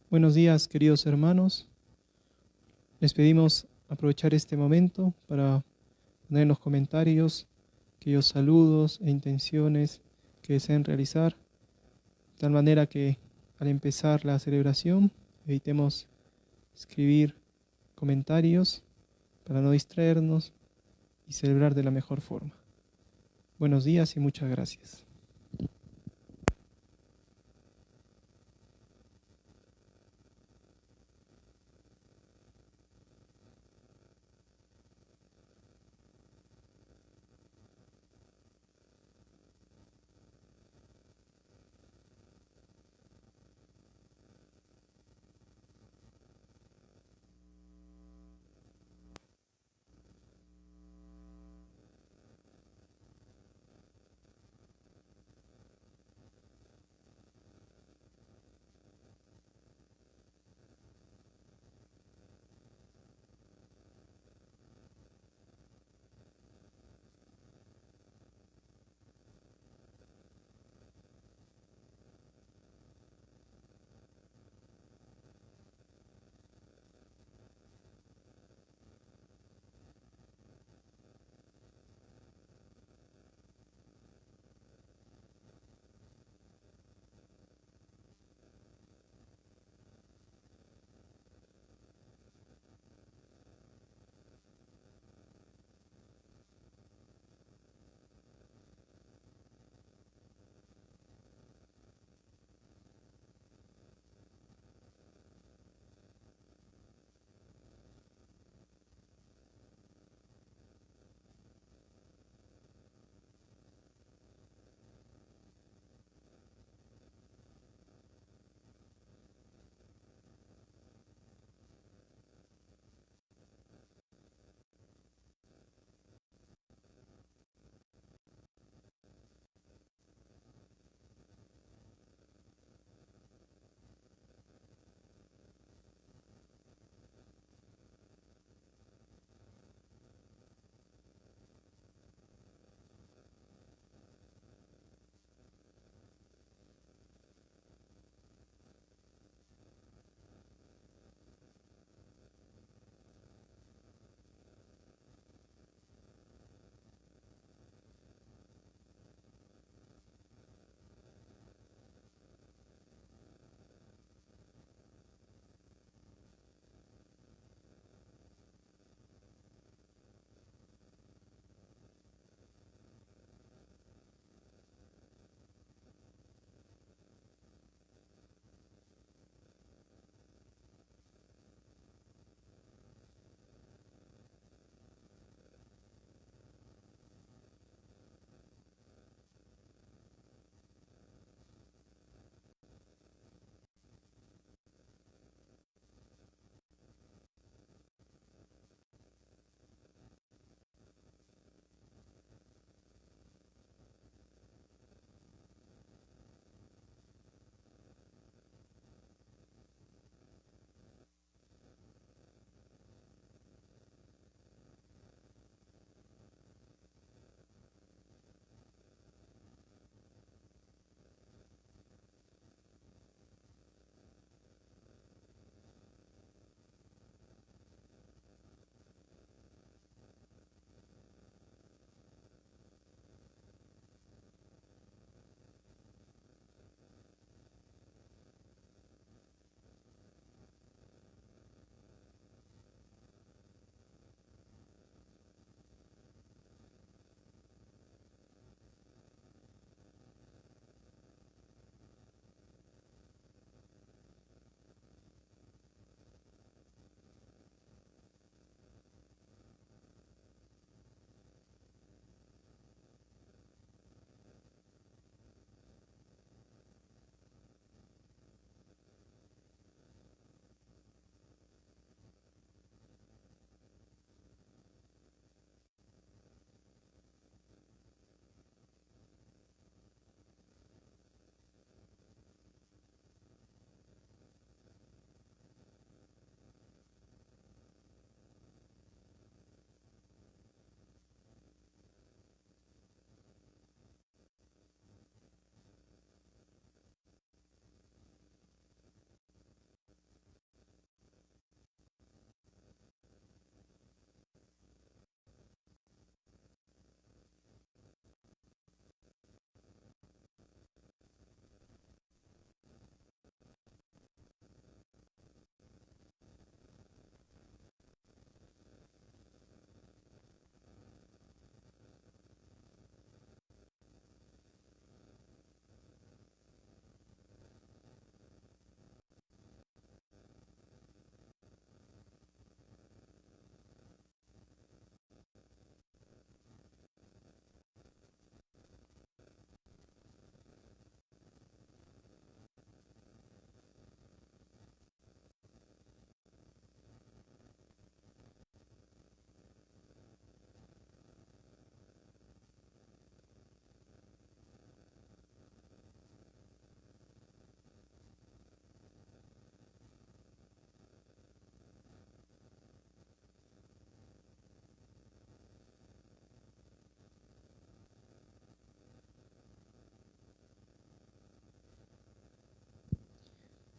Buenos días, queridos hermanos. Les pedimos aprovechar este momento para poner en los comentarios aquellos saludos e intenciones que deseen realizar, de tal manera que al empezar la celebración evitemos escribir comentarios para no distraernos y celebrar de la mejor forma. Buenos días y muchas gracias.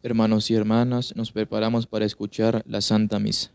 Hermanos y hermanas, nos preparamos para escuchar la Santa Misa.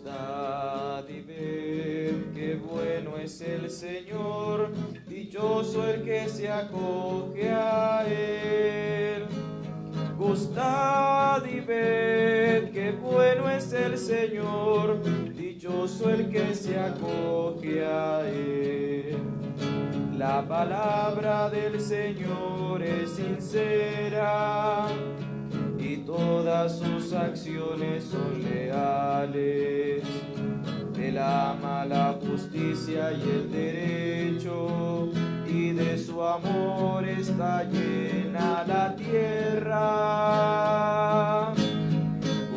Gustad y ved qué bueno es el Señor, dichoso el que se acoge a Él. Gustad y ved qué bueno es el Señor, dichoso el que se acoge a Él. La palabra del Señor es sincera y todas sus acciones son leales. Él ama la justicia y el derecho, su amor está llena la tierra.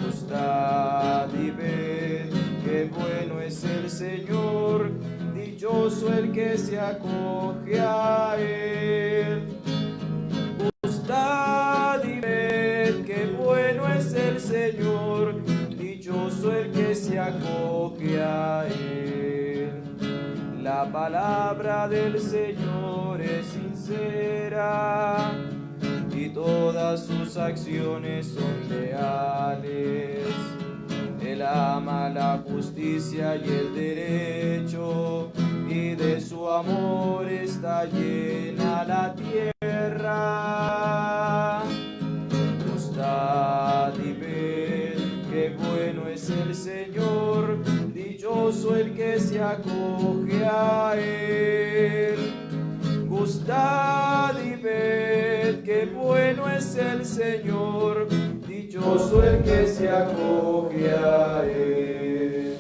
Gustad y ved qué bueno es el Señor, dichoso el que se acoge a él. Gustad y ved qué bueno es el Señor, dichoso el que se acoge a él. La palabra del Señor es sincera y todas sus acciones son leales. Él ama la justicia y el derecho, y de su amor está llena la tierra. Gustad y ved qué bueno es el Señor, dichoso el que se acoge a él. Gustad y ved qué bueno es el Señor, dichoso el que se acoge a él.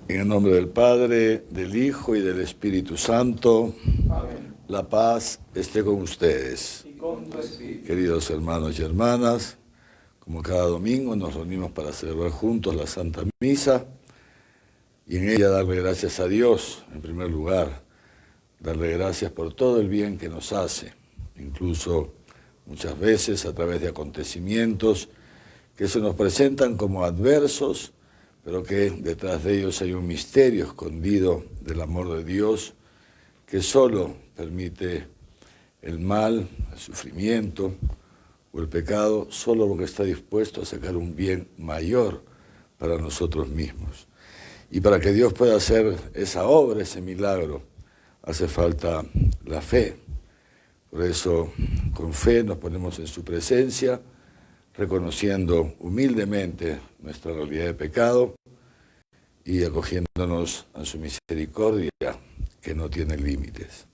En el nombre del Padre, del Hijo y del Espíritu Santo. Amén. La paz esté con ustedes. Y con tu espíritu. Queridos hermanos y hermanas, como cada domingo nos reunimos para celebrar juntos la Santa Misa y en ella darle gracias a Dios, en primer lugar, darle gracias por todo el bien que nos hace, incluso muchas veces a través de acontecimientos que se nos presentan como adversos, pero que detrás de ellos hay un misterio escondido del amor de Dios que solo permite el mal, el sufrimiento o el pecado, solo porque está dispuesto a sacar un bien mayor para nosotros mismos. Y para que Dios pueda hacer esa obra, ese milagro, hace falta la fe. Por eso, con fe nos ponemos en su presencia, reconociendo humildemente nuestra realidad de pecado y acogiéndonos a su misericordia, que no tiene límites.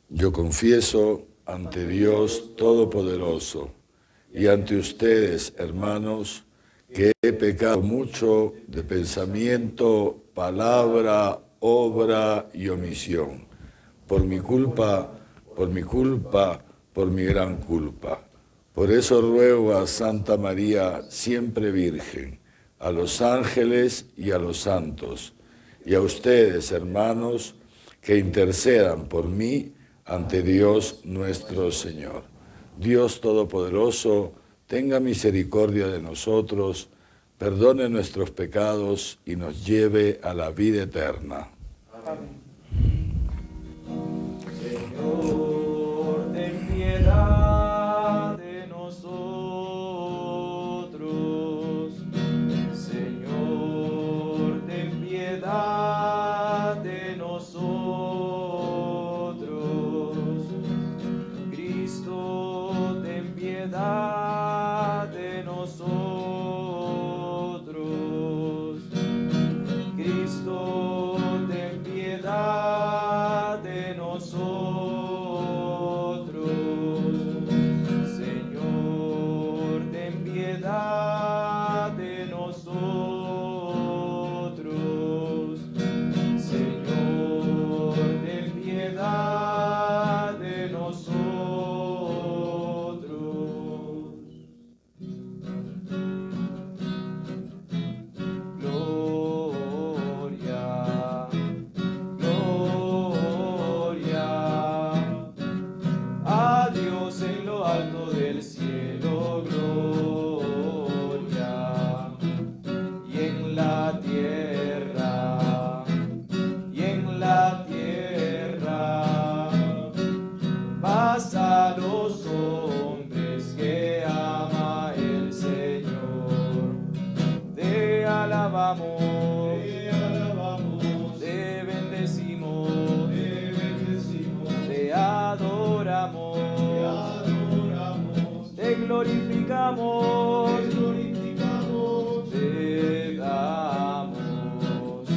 Yo confieso ante Dios Todopoderoso y ante ustedes, hermanos, que he pecado mucho de pensamiento, palabra, obra y omisión, por mi culpa, por mi gran culpa. Por eso ruego a Santa María, siempre Virgen, a los ángeles y a los santos, y a ustedes, hermanos, que intercedan por mí ante Dios nuestro Señor. Dios Todopoderoso, tenga misericordia de nosotros, perdone nuestros pecados y nos lleve a la vida eterna. Amén. Señor, ten piedad de nosotros. Señor, ten piedad de nosotros. Cristo, ten piedad de nosotros. Cristo, ten piedad de nosotros. Señor, ten piedad de nosotros. Señor, ten piedad de nosotros. Gloria, gloria a Dios en lo alto del cielo, gloria, y en la tierra, paz a los hombres que ama el Señor. Te alabamos, te bendecimos, te adoramos, te glorificamos, te damos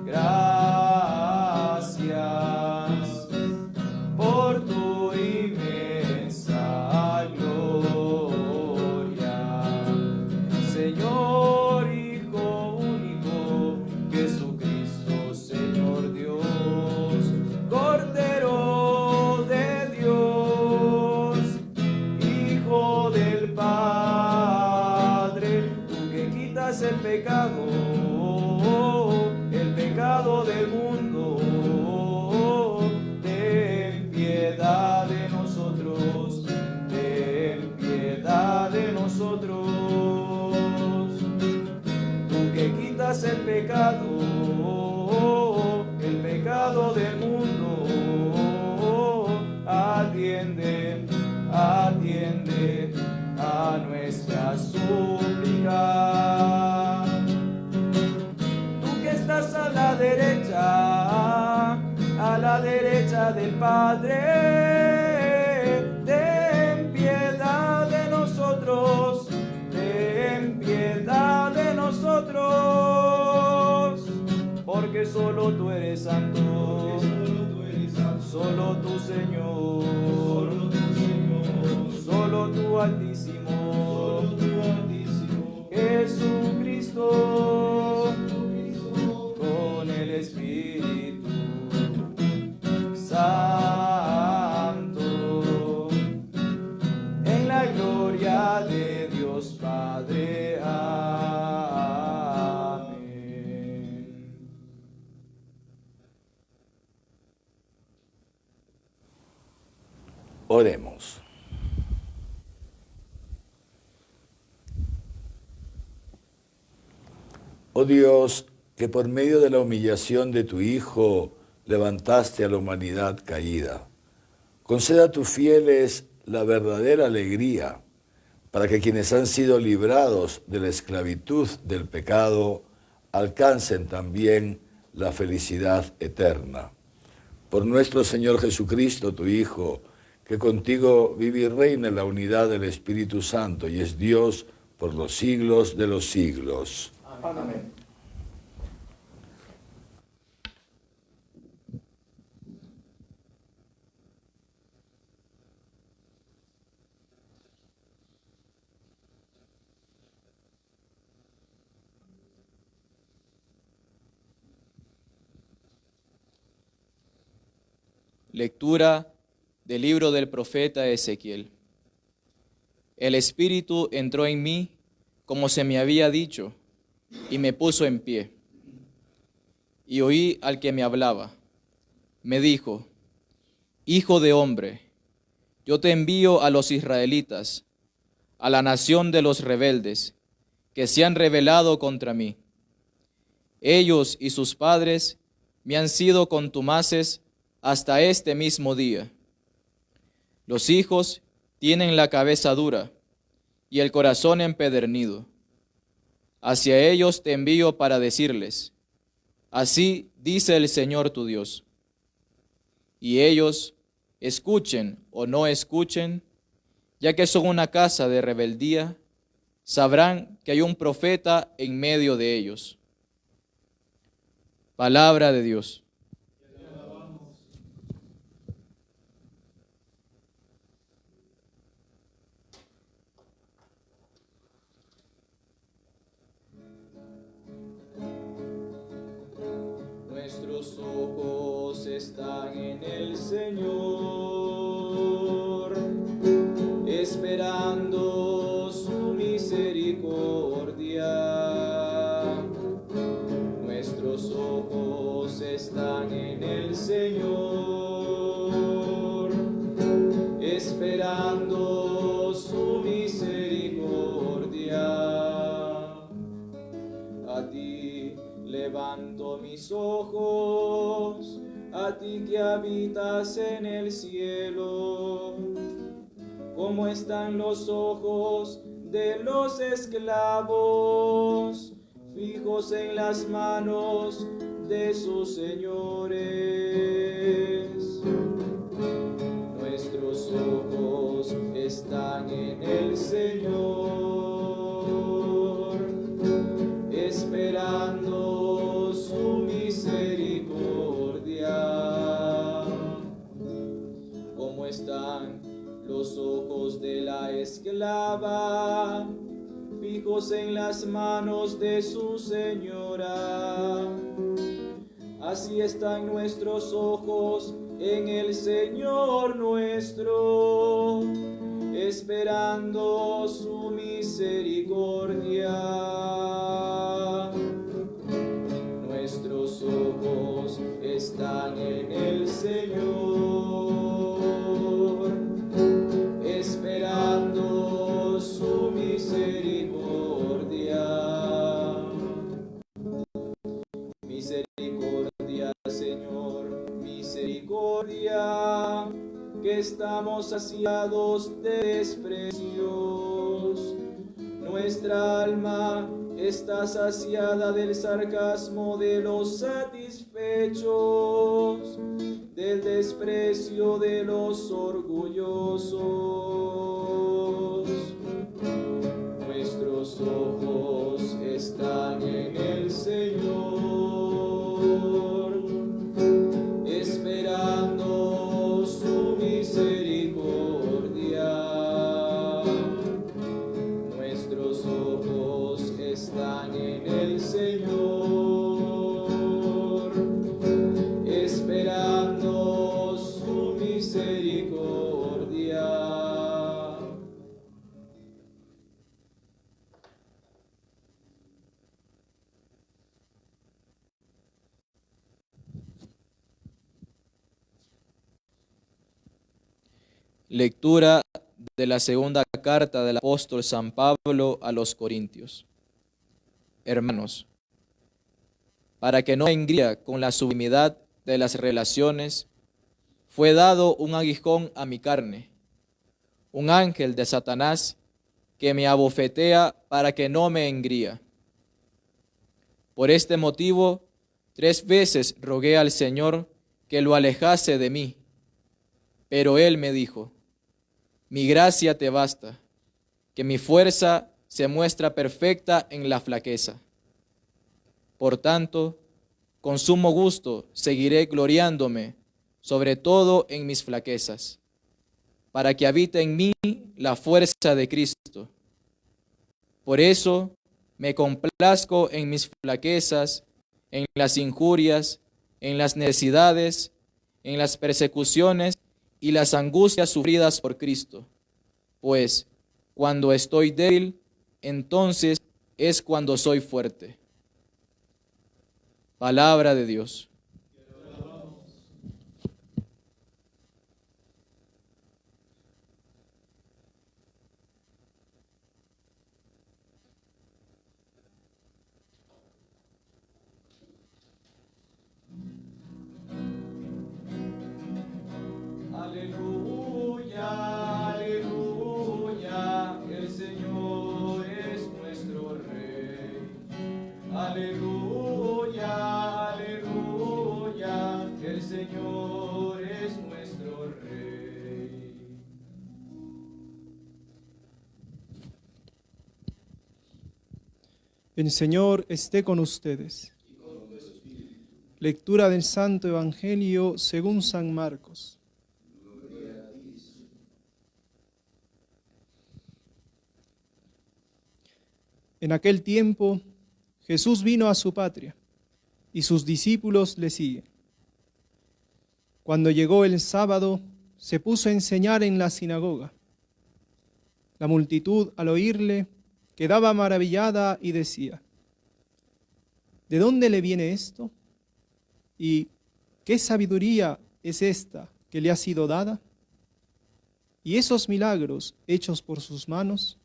gracias por tu inmensa gloria. Señor, Hijo único, Jesucristo, Señor Dios. el pecado del mundo, ten piedad de nosotros, ten piedad de nosotros. Tú que quitas el pecado del mundo, atiende, atiende a nuestra súplica. Tú que estás a la derecha del Padre, ten piedad de nosotros, ten piedad de nosotros, porque solo tú eres santo, solo tú Señor, solo tú Altísimo, Jesucristo, con el Espíritu Santo, en la gloria de Dios Padre. Amén. Oremos. Oh Dios, que por medio de la humillación de tu Hijo levantaste a la humanidad caída, conceda a tus fieles la verdadera alegría, para que quienes han sido librados de la esclavitud del pecado alcancen también la felicidad eterna. Por nuestro Señor Jesucristo, tu Hijo, que contigo vive y reina en la unidad del Espíritu Santo y es Dios por los siglos de los siglos. Amén. Lectura del libro del profeta Ezequiel. El Espíritu entró en mí, como se me había dicho, y me puso en pie. Y oí al que me hablaba. Me dijo: Hijo de hombre, yo te envío a los israelitas, a la nación de los rebeldes, que se han rebelado contra mí. Ellos y sus padres me han sido contumaces hasta este mismo día. Los hijos tienen la cabeza dura y el corazón empedernido. Hacia ellos te envío para decirles: así dice el Señor tu Dios. Y ellos, escuchen o no escuchen, ya que son una casa de rebeldía, sabrán que hay un profeta en medio de ellos. Palabra de Dios. Nuestros ojos están en el Señor, esperando su misericordia. Nuestros ojos están en el Señor, esperando su misericordia. A ti levanto mis ojos, a ti que habitas en el cielo. ¿Cómo están los ojos de los esclavos, fijos en las manos de sus señores? Nuestros ojos están en el Señor, esperando su misericordia. ¿Cómo están los ojos de la esclava, fijos en las manos de su señora? Así están nuestros ojos en el Señor nuestro, esperando su misericordia. estamos saciados de desprecios. Nuestra alma está saciada del sarcasmo de los satisfechos, del desprecio de los orgullosos. Nuestros ojos están en el Señor, esperando su misericordia. Nuestros ojos están en el Señor, esperando su misericordia. Lectura de la segunda carta del apóstol San Pablo a los Corintios. Hermanos, para que no me engría con la sublimidad de las relaciones, fue dado un aguijón a mi carne, un ángel de Satanás que me abofetea para que no me engría. Por este motivo, 3 veces rogué al Señor que lo alejase de mí, pero Él me dijo: mi gracia te basta, que mi fuerza se muestra perfecta en la flaqueza. Por tanto, con sumo gusto seguiré gloriándome, sobre todo en mis flaquezas, para que habite en mí la fuerza de Cristo. Por eso me complazco en mis flaquezas, en las injurias, en las necesidades, en las persecuciones y las angustias sufridas por Cristo. Pues cuando estoy débil, entonces es cuando soy fuerte. Palabra de Dios. Aleluya, aleluya, el Señor es nuestro Rey. Aleluya, aleluya, el Señor es nuestro Rey. El Señor esté con ustedes. Lectura del Santo Evangelio según San Marcos. En aquel tiempo, Jesús vino a su patria, y sus discípulos le siguen. Cuando llegó el sábado, se puso a enseñar en la sinagoga. La multitud, al oírle, quedaba maravillada y decía: ¿de dónde le viene esto? ¿Y qué sabiduría es esta que le ha sido dada? ¿Y esos milagros hechos por sus manos?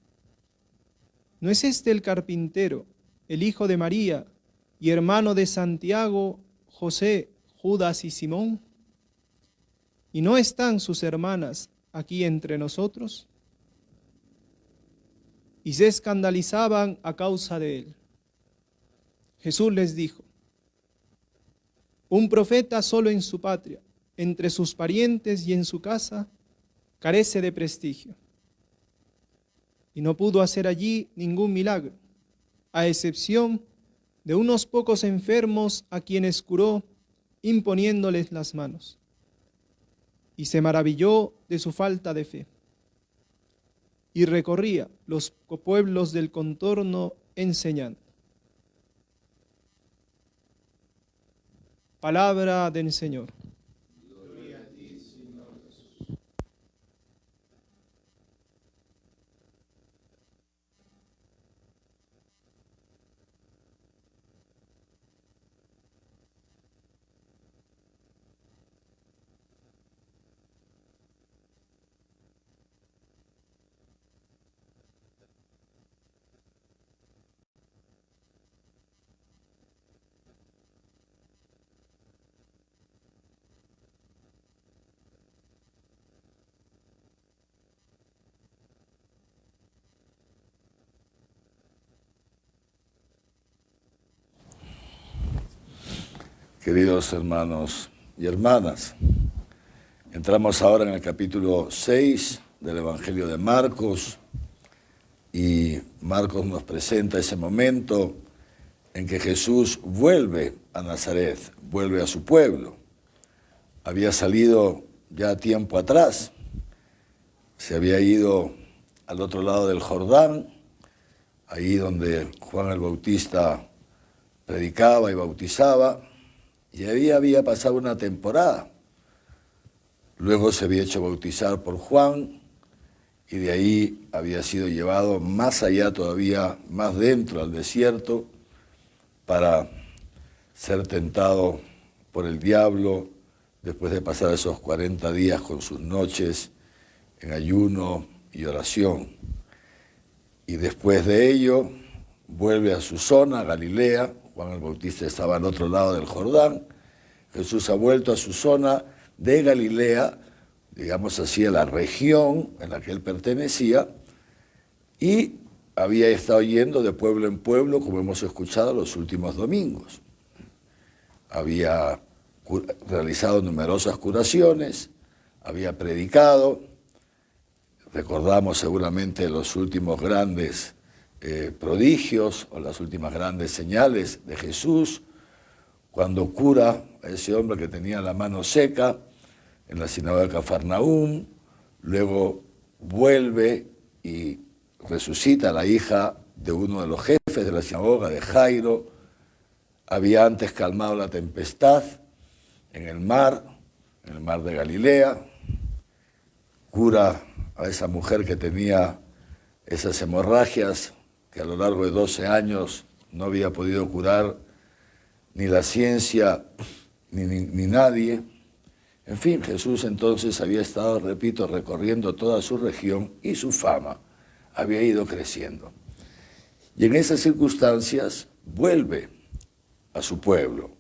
¿No es este el carpintero, el hijo de María y hermano de Santiago, José, Judas y Simón? ¿Y no están sus hermanas aquí entre nosotros? Y se escandalizaban a causa de él. Jesús les dijo: un profeta solo en su patria, entre sus parientes y en su casa, carece de prestigio. Y no pudo hacer allí ningún milagro, a excepción de unos pocos enfermos a quienes curó imponiéndoles las manos. Y se maravilló de su falta de fe. Y recorría los pueblos del contorno enseñando. Palabra del Señor. Gloria a ti, Señor Jesús. Queridos hermanos y hermanas, entramos ahora en el capítulo 6 del Evangelio de Marcos y Marcos nos presenta ese momento en que Jesús vuelve a Nazaret, vuelve a su pueblo. Había salido ya tiempo atrás, se había ido al otro lado del Jordán, ahí donde Juan el Bautista predicaba y bautizaba, y ahí había pasado una temporada. Luego se había hecho bautizar por Juan, y de ahí había sido llevado más allá todavía, más dentro al desierto, para ser tentado por el diablo, después de pasar esos 40 días con sus noches en ayuno y oración. Y después de ello, vuelve a su zona, Galilea. Juan el Bautista estaba al otro lado del Jordán. Jesús ha vuelto a su zona de Galilea, digamos así, a la región en la que él pertenecía, y había estado yendo de pueblo en pueblo, como hemos escuchado los últimos domingos. Había realizado numerosas curaciones, había predicado. Recordamos seguramente los últimos grandes prodigios o las últimas grandes señales de Jesús, cuando cura a ese hombre que tenía la mano seca en la sinagoga de Cafarnaúm, luego vuelve y resucita a la hija de uno de los jefes de la sinagoga, de Jairo. Había antes calmado la tempestad en el mar de Galilea, cura a esa mujer que tenía esas hemorragias que a lo largo de 12 años no había podido curar ni la ciencia ni nadie. En fin, Jesús entonces había estado, repito, recorriendo toda su región y su fama había ido creciendo. Y en esas circunstancias vuelve a su pueblo.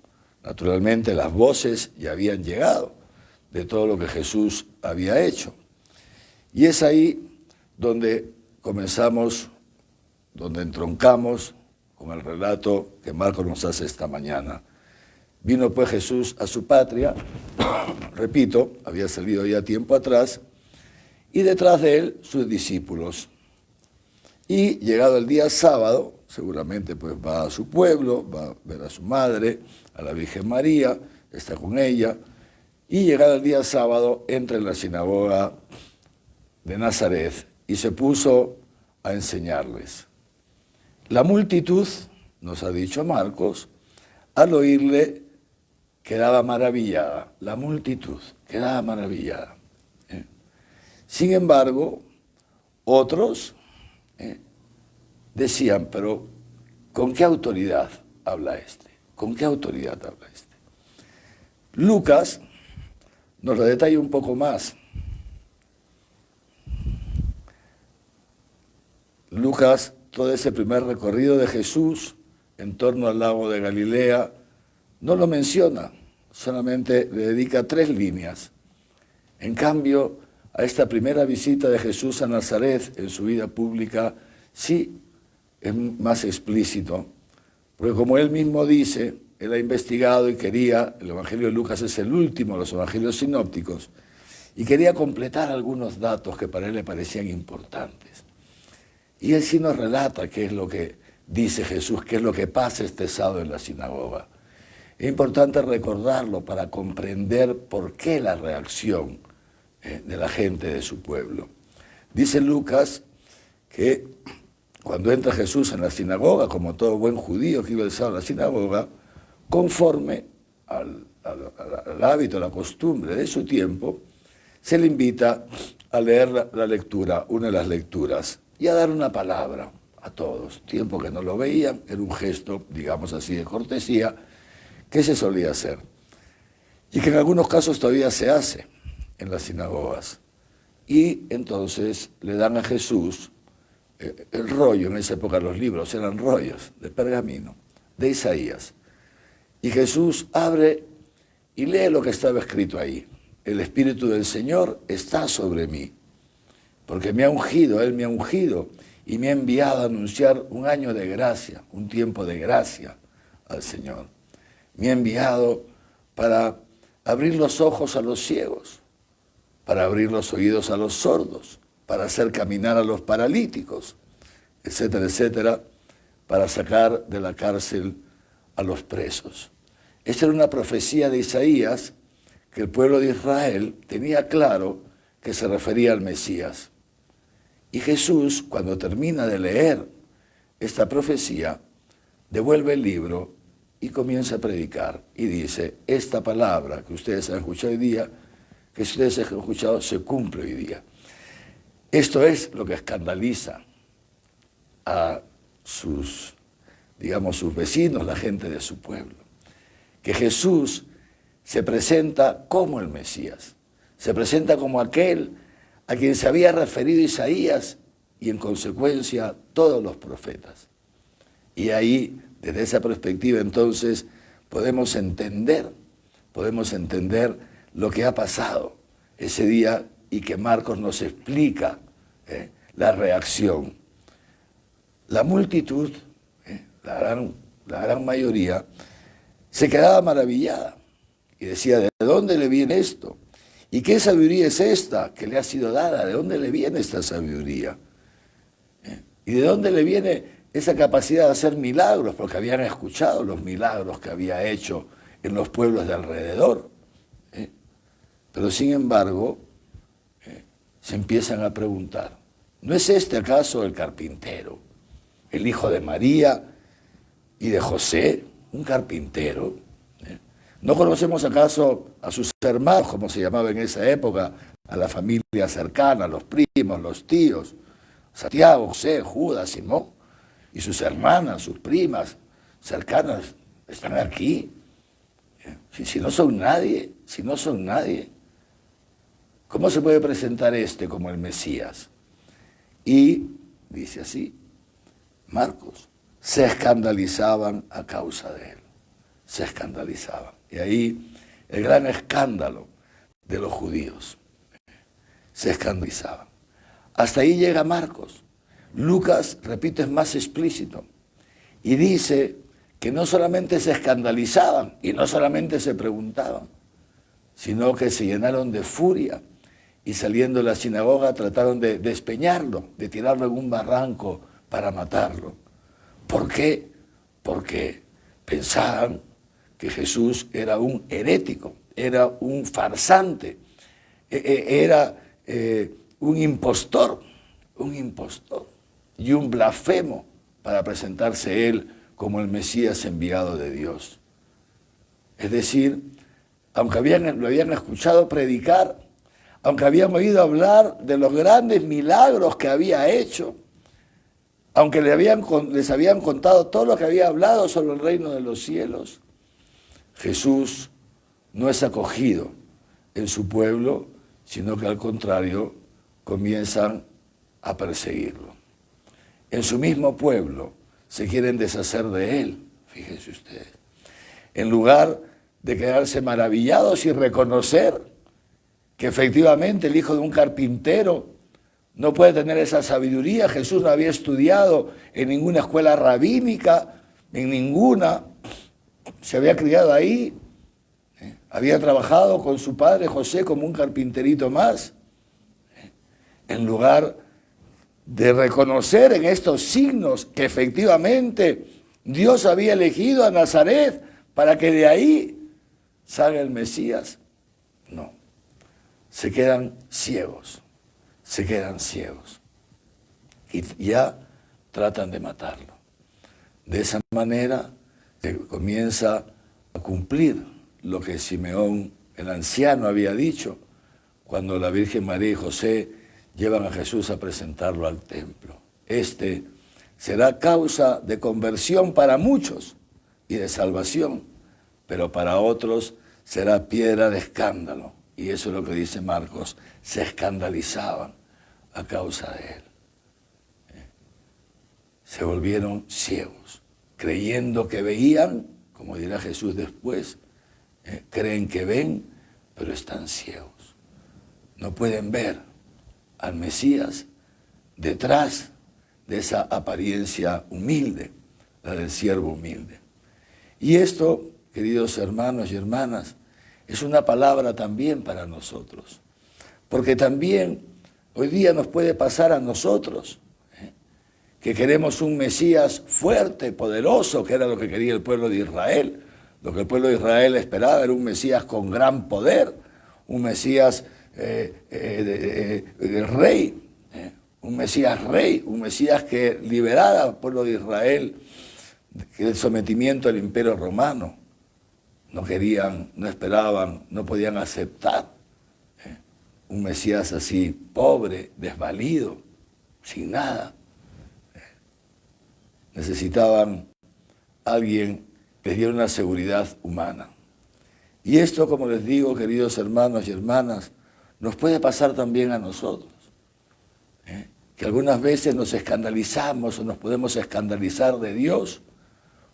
Naturalmente las voces ya habían llegado de todo lo que Jesús había hecho. Y es ahí donde comenzamos, donde entroncamos con el relato que Marcos nos hace esta mañana. Vino pues Jesús a su patria, repito, había salido ya tiempo atrás, y detrás de él sus discípulos. Y llegado el día sábado, seguramente pues va a su pueblo, va a ver a su madre, a la Virgen María, está con ella, y llegado el día sábado entra en la sinagoga de Nazaret y se puso a enseñarles. La multitud, nos ha dicho Marcos, al oírle quedaba maravillada, la multitud quedaba maravillada. Sin embargo, otros decían, pero ¿con qué autoridad habla este? ¿Con qué autoridad habla este? Lucas nos lo detalla un poco más. Lucas, todo ese primer recorrido de Jesús en torno al lago de Galilea, no lo menciona, solamente le dedica 3 líneas. En cambio, a esta primera visita de Jesús a Nazaret en su vida pública, sí es más explícito, porque como él mismo dice, él ha investigado y quería, el Evangelio de Lucas es el último de los evangelios sinópticos, y quería completar algunos datos que para él le parecían importantes. Y él sí nos relata qué es lo que dice Jesús, qué es lo que pasa este sábado en la sinagoga. Es importante recordarlo para comprender por qué la reacción de la gente de su pueblo. Dice Lucas que cuando entra Jesús en la sinagoga, como todo buen judío que iba el sábado a la sinagoga, conforme al hábito, a la costumbre de su tiempo, se le invita a leer la lectura, una de las lecturas, y a dar una palabra a todos. Tiempo que no lo veían, era un gesto, digamos así, de cortesía, que se solía hacer. Y que en algunos casos todavía se hace en las sinagogas. Y entonces le dan a Jesús el rollo, en esa época los libros eran rollos de pergamino, de Isaías. Y Jesús abre y lee lo que estaba escrito ahí. El Espíritu del Señor está sobre mí, porque me ha ungido, Él me ha ungido y me ha enviado a anunciar un año de gracia, un tiempo de gracia al Señor. Me ha enviado para abrir los ojos a los ciegos, para abrir los oídos a los sordos, para hacer caminar a los paralíticos, etcétera, etcétera, para sacar de la cárcel a los presos. Esta era una profecía de Isaías que el pueblo de Israel tenía claro que se refería al Mesías. Y Jesús, cuando termina de leer esta profecía, devuelve el libro y comienza a predicar. Y dice, esta palabra que ustedes han escuchado hoy día, que ustedes han escuchado, se cumple hoy día. Esto es lo que escandaliza a sus vecinos, la gente de su pueblo. Que Jesús se presenta como el Mesías, se presenta como aquel a quien se había referido Isaías y en consecuencia todos los profetas. Y ahí, desde esa perspectiva entonces, podemos entender lo que ha pasado ese día y que Marcos nos explica la reacción. La multitud, la gran mayoría, se quedaba maravillada y decía, ¿de dónde le viene esto? ¿Y qué sabiduría es esta que le ha sido dada? ¿De dónde le viene esta sabiduría? ¿Y de dónde le viene esa capacidad de hacer milagros? Porque habían escuchado los milagros que había hecho en los pueblos de alrededor. Pero sin embargo, se empiezan a preguntar, ¿no es este acaso el carpintero, el hijo de María y de José, un carpintero? ¿No conocemos acaso a sus hermanos, como se llamaba en esa época, a la familia cercana, los primos, los tíos, Santiago, José, Judas, Simón, y sus hermanas, sus primas cercanas, están aquí? Si no son nadie, ¿cómo se puede presentar este como el Mesías? Y, dice así, Marcos, se escandalizaban a causa de él, se escandalizaban. Y ahí el gran escándalo de los judíos, se escandalizaban. Hasta ahí llega Marcos. Lucas, repito, es más explícito y dice que no solamente se escandalizaban y no solamente se preguntaban, sino que se llenaron de furia y saliendo de la sinagoga trataron de despeñarlo, de tirarlo en un barranco para matarlo. ¿Por qué? Porque pensaban que Jesús era un herético, era un farsante, era un impostor y un blasfemo para presentarse él como el Mesías enviado de Dios. Es decir, aunque lo habían escuchado predicar, aunque habían oído hablar de los grandes milagros que había hecho, aunque les habían contado todo lo que había hablado sobre el reino de los cielos, Jesús no es acogido en su pueblo, sino que al contrario comienzan a perseguirlo. En su mismo pueblo se quieren deshacer de él, fíjense ustedes. En lugar de quedarse maravillados y reconocer que efectivamente el hijo de un carpintero no puede tener esa sabiduría. Jesús no había estudiado en ninguna escuela rabínica, en ninguna. Se había criado ahí, había trabajado con su padre José como un carpinterito más. En lugar de reconocer en estos signos que efectivamente Dios había elegido a Nazaret para que de ahí salga el Mesías, no. Se quedan ciegos. Y ya tratan de matarlo. De esa manera se comienza a cumplir lo que Simeón, el anciano, había dicho cuando la Virgen María y José llevan a Jesús a presentarlo al templo. Este será causa de conversión para muchos y de salvación, pero para otros será piedra de escándalo. Y eso es lo que dice Marcos, se escandalizaban a causa de él. Se volvieron ciegos, creyendo que veían, como dirá Jesús después, creen que ven, pero están ciegos. No pueden ver al Mesías detrás de esa apariencia humilde, la del siervo humilde. Y esto, queridos hermanos y hermanas, es una palabra también para nosotros. Porque también hoy día nos puede pasar a nosotros, que queremos un Mesías fuerte, poderoso, que era lo que quería el pueblo de Israel. Lo que el pueblo de Israel esperaba era un Mesías con gran poder, un Mesías rey, un Mesías que liberara al pueblo de Israel del sometimiento al imperio romano. No querían, no esperaban, no podían aceptar un Mesías así, pobre, desvalido, sin nada. Necesitaban alguien que les diera una seguridad humana. Y esto, como les digo, queridos hermanos y hermanas, nos puede pasar también a nosotros. Que algunas veces nos escandalizamos o nos podemos escandalizar de Dios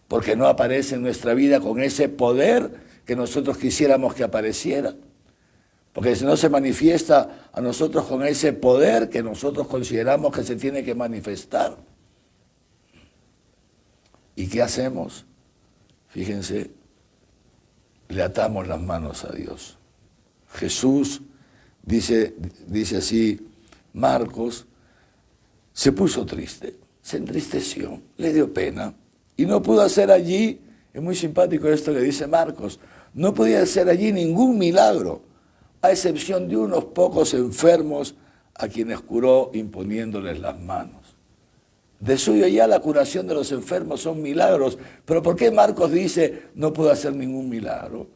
porque no aparece en nuestra vida con ese poder que nosotros quisiéramos que apareciera. Porque si no se manifiesta a nosotros con ese poder que nosotros consideramos que se tiene que manifestar. ¿Y qué hacemos? Fíjense, le atamos las manos a Dios. Jesús, dice así Marcos, se puso triste, se entristeció, le dio pena y no pudo hacer allí, es muy simpático esto que dice Marcos, no podía hacer allí ningún milagro, a excepción de unos pocos enfermos a quienes curó imponiéndoles las manos. De suyo ya la curación de los enfermos son milagros, pero ¿por qué Marcos dice no puedo hacer ningún milagro?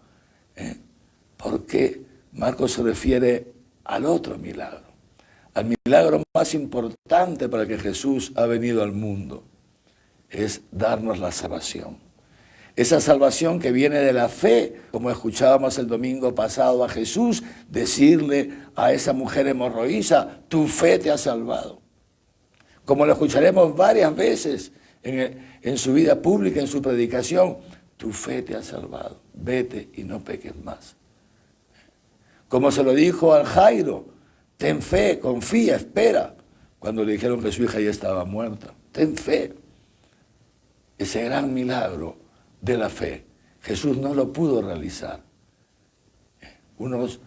Porque Marcos se refiere al otro milagro, al milagro más importante para que Jesús ha venido al mundo, es darnos la salvación. Esa salvación que viene de la fe, como escuchábamos el domingo pasado a Jesús decirle a esa mujer hemorroísa, tu fe te ha salvado. Como lo escucharemos varias veces en su vida pública, en su predicación, tu fe te ha salvado, vete y no peques más. Como se lo dijo al Jairo, ten fe, confía, espera, cuando le dijeron que su hija ya estaba muerta. Ten fe. Ese gran milagro de la fe, Jesús no lo pudo realizar. Unas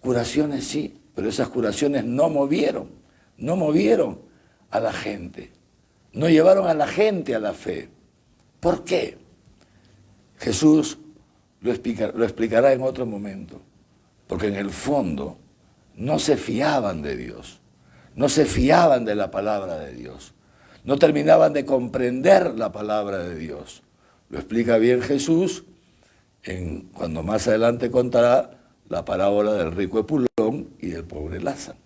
curaciones sí, pero esas curaciones no movieron a la gente, no llevaron a la gente a la fe. ¿Por qué? Jesús lo explicará en otro momento, porque en el fondo no se fiaban de Dios, no se fiaban de la palabra de Dios, no terminaban de comprender la palabra de Dios. Lo explica bien Jesús cuando más adelante contará la parábola del rico Epulón y del pobre Lázaro.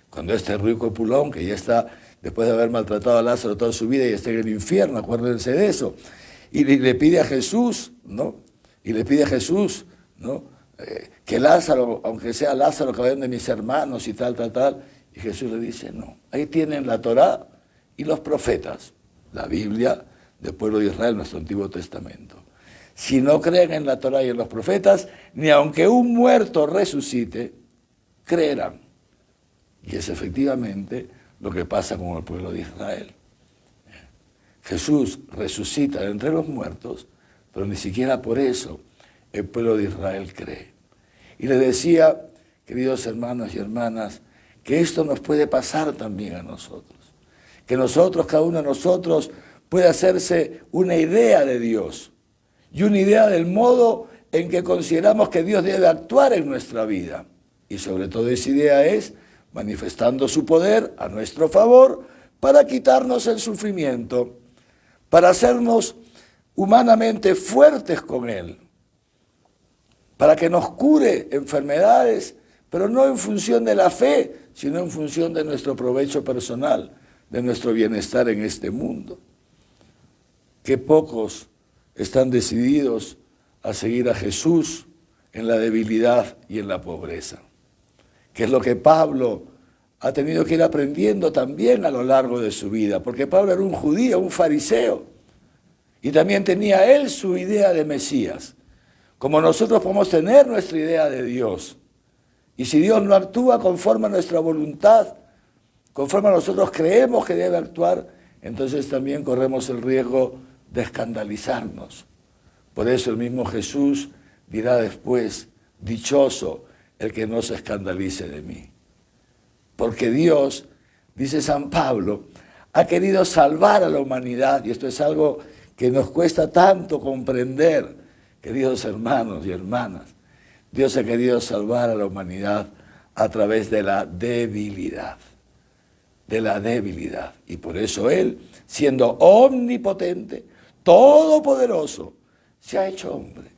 Cuando este rico Epulón, que ya está, después de haber maltratado a Lázaro toda su vida y está en el infierno, acuérdense de eso, y le pide a Jesús, ¿no? Que Lázaro, aunque sea Lázaro, que vayan de mis hermanos y tal, y Jesús le dice, no, ahí tienen la Torá y los profetas, la Biblia del pueblo de Israel, nuestro Antiguo Testamento. Si no creen en la Torá y en los profetas, ni aunque un muerto resucite, creerán. Y es efectivamente lo que pasa con el pueblo de Israel. Jesús resucita de entre los muertos, pero ni siquiera por eso el pueblo de Israel cree. Y le decía, queridos hermanos y hermanas, que esto nos puede pasar también a nosotros. Que nosotros, cada uno de nosotros, puede hacerse una idea de Dios y una idea del modo en que consideramos que Dios debe actuar en nuestra vida. Y sobre todo esa idea es manifestando su poder a nuestro favor para quitarnos el sufrimiento, para hacernos humanamente fuertes con Él, para que nos cure enfermedades, pero no en función de la fe, sino en función de nuestro provecho personal, de nuestro bienestar en este mundo. Qué pocos están decididos a seguir a Jesús en la debilidad y en la pobreza, que es lo que Pablo ha tenido que ir aprendiendo también a lo largo de su vida, porque Pablo era un judío, un fariseo, y también tenía él su idea de Mesías, como nosotros podemos tener nuestra idea de Dios. Y si Dios no actúa conforme a nuestra voluntad, conforme a nosotros creemos que debe actuar, entonces también corremos el riesgo de escandalizarnos. Por eso el mismo Jesús dirá después, dichoso el que no se escandalice de mí. Porque Dios, dice San Pablo, ha querido salvar a la humanidad, y esto es algo que nos cuesta tanto comprender, queridos hermanos y hermanas. Dios ha querido salvar a la humanidad a través de la debilidad, y por eso Él, siendo omnipotente, todopoderoso, se ha hecho hombre.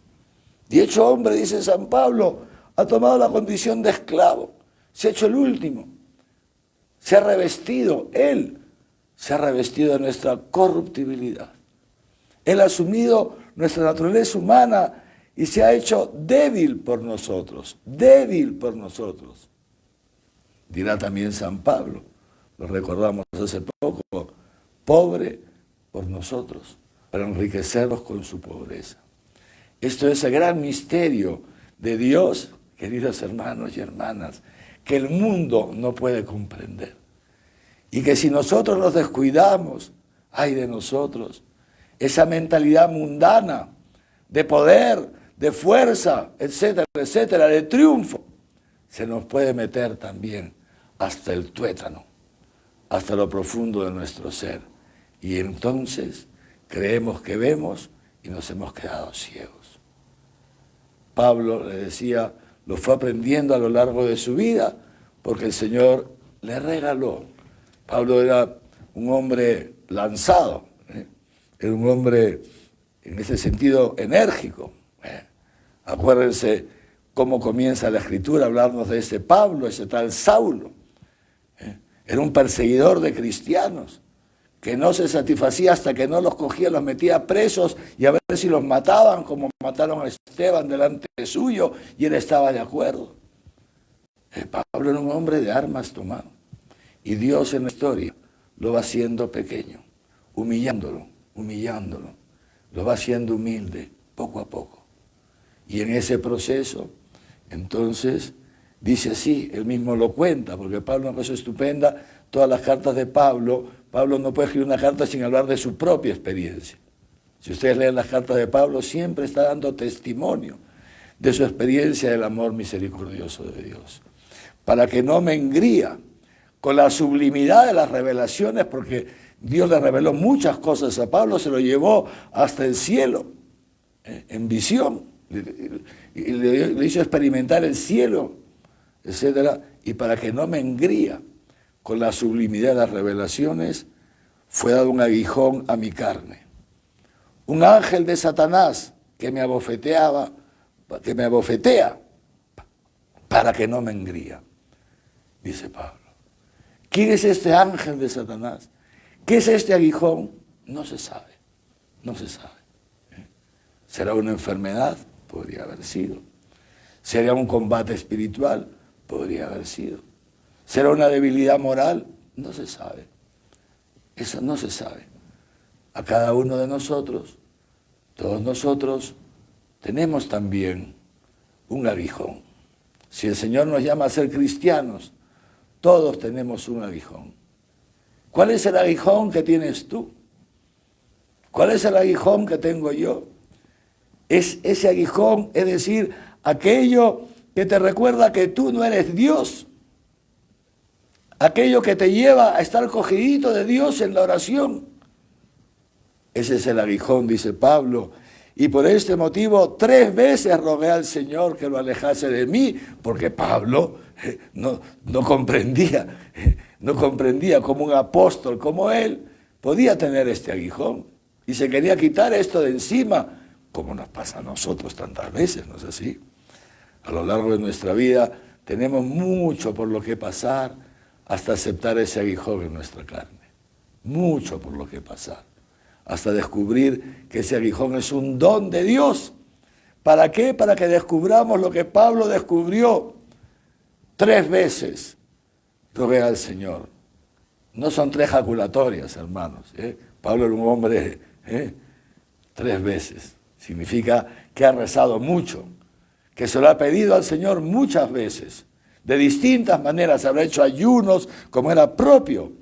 Y hecho hombre, dice San Pablo, ha tomado la condición de esclavo, se ha hecho el último, se ha revestido, Él se ha revestido de nuestra corruptibilidad. Él ha asumido nuestra naturaleza humana y se ha hecho débil por nosotros, Dirá también San Pablo, lo recordamos hace poco, pobre por nosotros, para enriquecernos con su pobreza. Esto es el gran misterio de Dios, queridos hermanos y hermanas, que el mundo no puede comprender. Y que si nosotros nos descuidamos, ay de nosotros, esa mentalidad mundana de poder, de fuerza, etcétera, etcétera, de triunfo, se nos puede meter también hasta el tuétano, hasta lo profundo de nuestro ser. Y entonces creemos que vemos y nos hemos quedado ciegos. Pablo, le decía, lo fue aprendiendo a lo largo de su vida porque el Señor le regaló. Pablo era un hombre lanzado, era un hombre en ese sentido enérgico. Acuérdense cómo comienza la Escritura a hablarnos de ese Pablo, ese tal Saulo. Era un perseguidor de cristianos que no se satisfacía hasta que no los cogía, los metía presos y a ver si los mataban como mataron a Esteban delante suyo, y él estaba de acuerdo. Pablo era un hombre de armas tomado, y Dios en la historia lo va haciendo pequeño, humillándolo, lo va haciendo humilde poco a poco. Y en ese proceso, entonces, dice así, él mismo lo cuenta, porque Pablo es una cosa estupenda, todas las cartas de Pablo no puede escribir una carta sin hablar de su propia experiencia. Si ustedes leen las cartas de Pablo, siempre está dando testimonio de su experiencia del amor misericordioso de Dios. Para que no me engría con la sublimidad de las revelaciones, porque Dios le reveló muchas cosas a Pablo, se lo llevó hasta el cielo, en visión, y le hizo experimentar el cielo, etcétera, y para que no me engría con la sublimidad de las revelaciones, fue dado un aguijón a mi carne. Un ángel de Satanás que me abofetea, para que no me engría, dice Pablo. ¿Quién es este ángel de Satanás? ¿Qué es este aguijón? No se sabe. ¿Será una enfermedad? Podría haber sido. ¿Será un combate espiritual? Podría haber sido. ¿Será una debilidad moral? No se sabe. Eso no se sabe. A cada uno de nosotros, todos nosotros, tenemos también un aguijón. Si el Señor nos llama a ser cristianos, todos tenemos un aguijón. ¿Cuál es el aguijón que tienes tú? ¿Cuál es el aguijón que tengo yo? Es ese aguijón, es decir, aquello que te recuerda que tú no eres Dios. Aquello que te lleva a estar cogidito de Dios en la oración. Ese es el aguijón, dice Pablo. Y por este motivo 3 veces rogué al Señor que lo alejase de mí, porque Pablo no comprendía cómo un apóstol como él podía tener este aguijón. Y se quería quitar esto de encima, como nos pasa a nosotros tantas veces, ¿no es así? A lo largo de nuestra vida tenemos mucho por lo que pasar hasta aceptar ese aguijón en nuestra carne. Mucho por lo que pasar. Hasta descubrir que ese aguijón es un don de Dios. ¿Para qué? Para que descubramos lo que Pablo descubrió 3 veces. Rogué al Señor. No son 3 jaculatorias, hermanos. Pablo era un hombre 3 veces. Significa que ha rezado mucho, que se lo ha pedido al Señor muchas veces. De distintas maneras, habrá hecho ayunos como era propio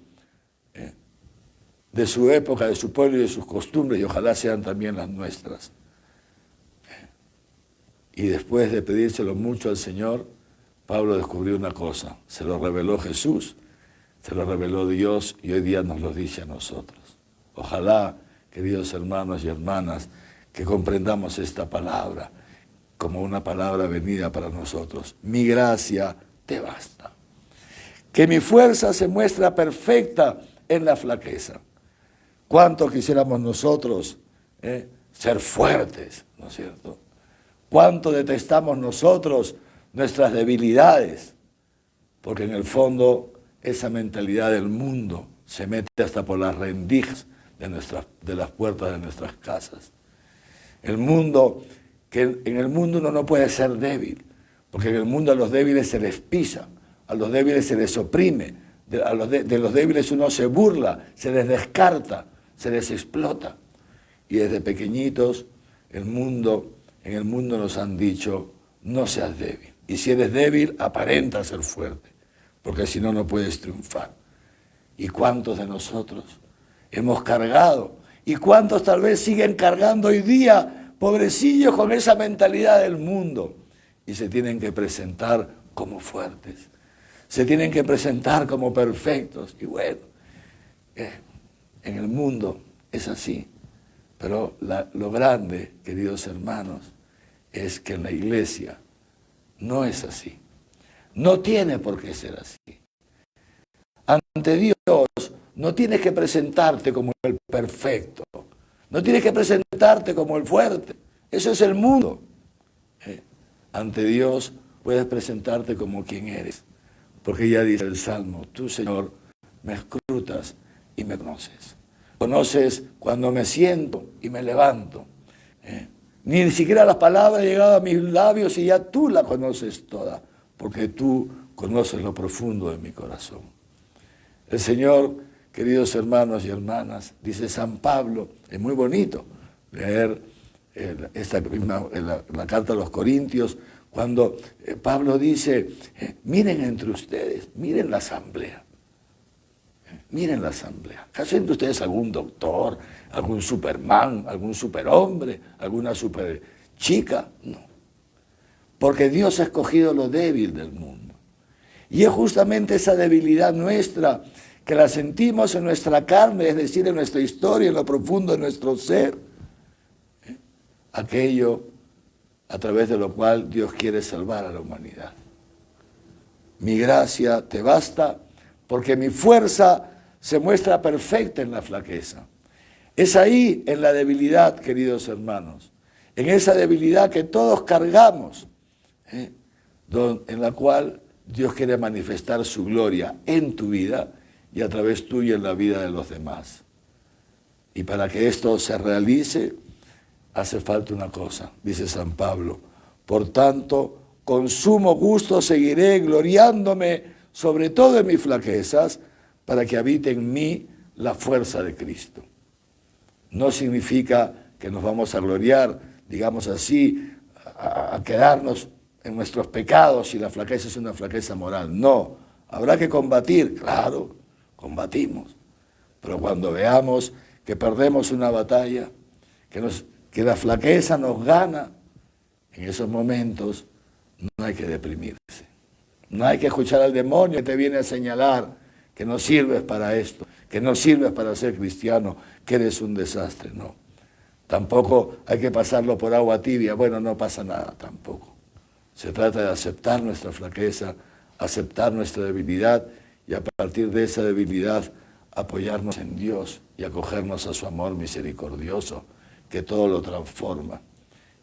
de su época, de su pueblo y de sus costumbres, y ojalá sean también las nuestras. Y después de pedírselo mucho al Señor, Pablo descubrió una cosa, se lo reveló Jesús, se lo reveló Dios y hoy día nos lo dice a nosotros. Ojalá, queridos hermanos y hermanas, que comprendamos esta palabra como una palabra venida para nosotros. Mi gracia te basta. Que mi fuerza se muestra perfecta en la flaqueza. ¿Cuánto quisiéramos nosotros ser fuertes, ¿no es cierto? ¿Cuánto detestamos nosotros nuestras debilidades? Porque en el fondo esa mentalidad del mundo se mete hasta por las rendijas de las puertas de nuestras casas. En el mundo uno no puede ser débil, porque en el mundo a los débiles se les pisa, a los débiles se les oprime, de los débiles uno se burla, se les descarta, se les explota. Y desde pequeñitos en el mundo nos han dicho, no seas débil. Y si eres débil, aparenta ser fuerte, porque si no, no puedes triunfar. ¿Y cuántos de nosotros hemos cargado? ¿Y cuántos tal vez siguen cargando hoy día, pobrecillos, con esa mentalidad del mundo? Y se tienen que presentar como fuertes, se tienen que presentar como perfectos. Y bueno, en el mundo es así. Pero lo grande, queridos hermanos, es que en la iglesia no es así. No tiene por qué ser así. Ante Dios no tienes que presentarte como el perfecto. No tienes que presentarte como el fuerte. Eso es el mundo. Ante Dios puedes presentarte como quien eres. Porque ya dice el Salmo, tú, Señor, me escrutas y me conoces. Conoces cuando me siento y me levanto. Ni siquiera las palabras han llegado a mis labios y ya tú la conoces toda, porque tú conoces lo profundo de mi corazón. El Señor, queridos hermanos y hermanas, dice San Pablo, es muy bonito leer la carta a los Corintios, cuando Pablo dice, miren entre ustedes, miren la asamblea. Miren la asamblea. ¿Acaso entre ustedes algún doctor, algún superman, algún superhombre, alguna superchica? No. Porque Dios ha escogido lo débil del mundo. Y es justamente esa debilidad nuestra que la sentimos en nuestra carne, es decir, en nuestra historia, en lo profundo de nuestro ser. Aquello a través de lo cual Dios quiere salvar a la humanidad. Mi gracia te basta porque mi fuerza se muestra perfecta en la flaqueza. Es ahí, en la debilidad, queridos hermanos, en esa debilidad que todos cargamos, en la cual Dios quiere manifestar su gloria en tu vida y a través tuya en la vida de los demás. Y para que esto se realice, hace falta una cosa, dice San Pablo. Por tanto, con sumo gusto seguiré gloriándome sobre todo en mis flaquezas, para que habite en mí la fuerza de Cristo. No significa que nos vamos a gloriar, digamos así, a quedarnos en nuestros pecados si la flaqueza es una flaqueza moral. No, habrá que combatir, claro, combatimos. Pero cuando veamos que perdemos una batalla, que la flaqueza nos gana, en esos momentos no hay que deprimirse. No hay que escuchar al demonio que te viene a señalar que no sirves para esto, que no sirves para ser cristiano, que eres un desastre. No. Tampoco hay que pasarlo por agua tibia. Bueno, no pasa nada tampoco. Se trata de aceptar nuestra flaqueza, aceptar nuestra debilidad y a partir de esa debilidad apoyarnos en Dios y acogernos a su amor misericordioso, que todo lo transforma,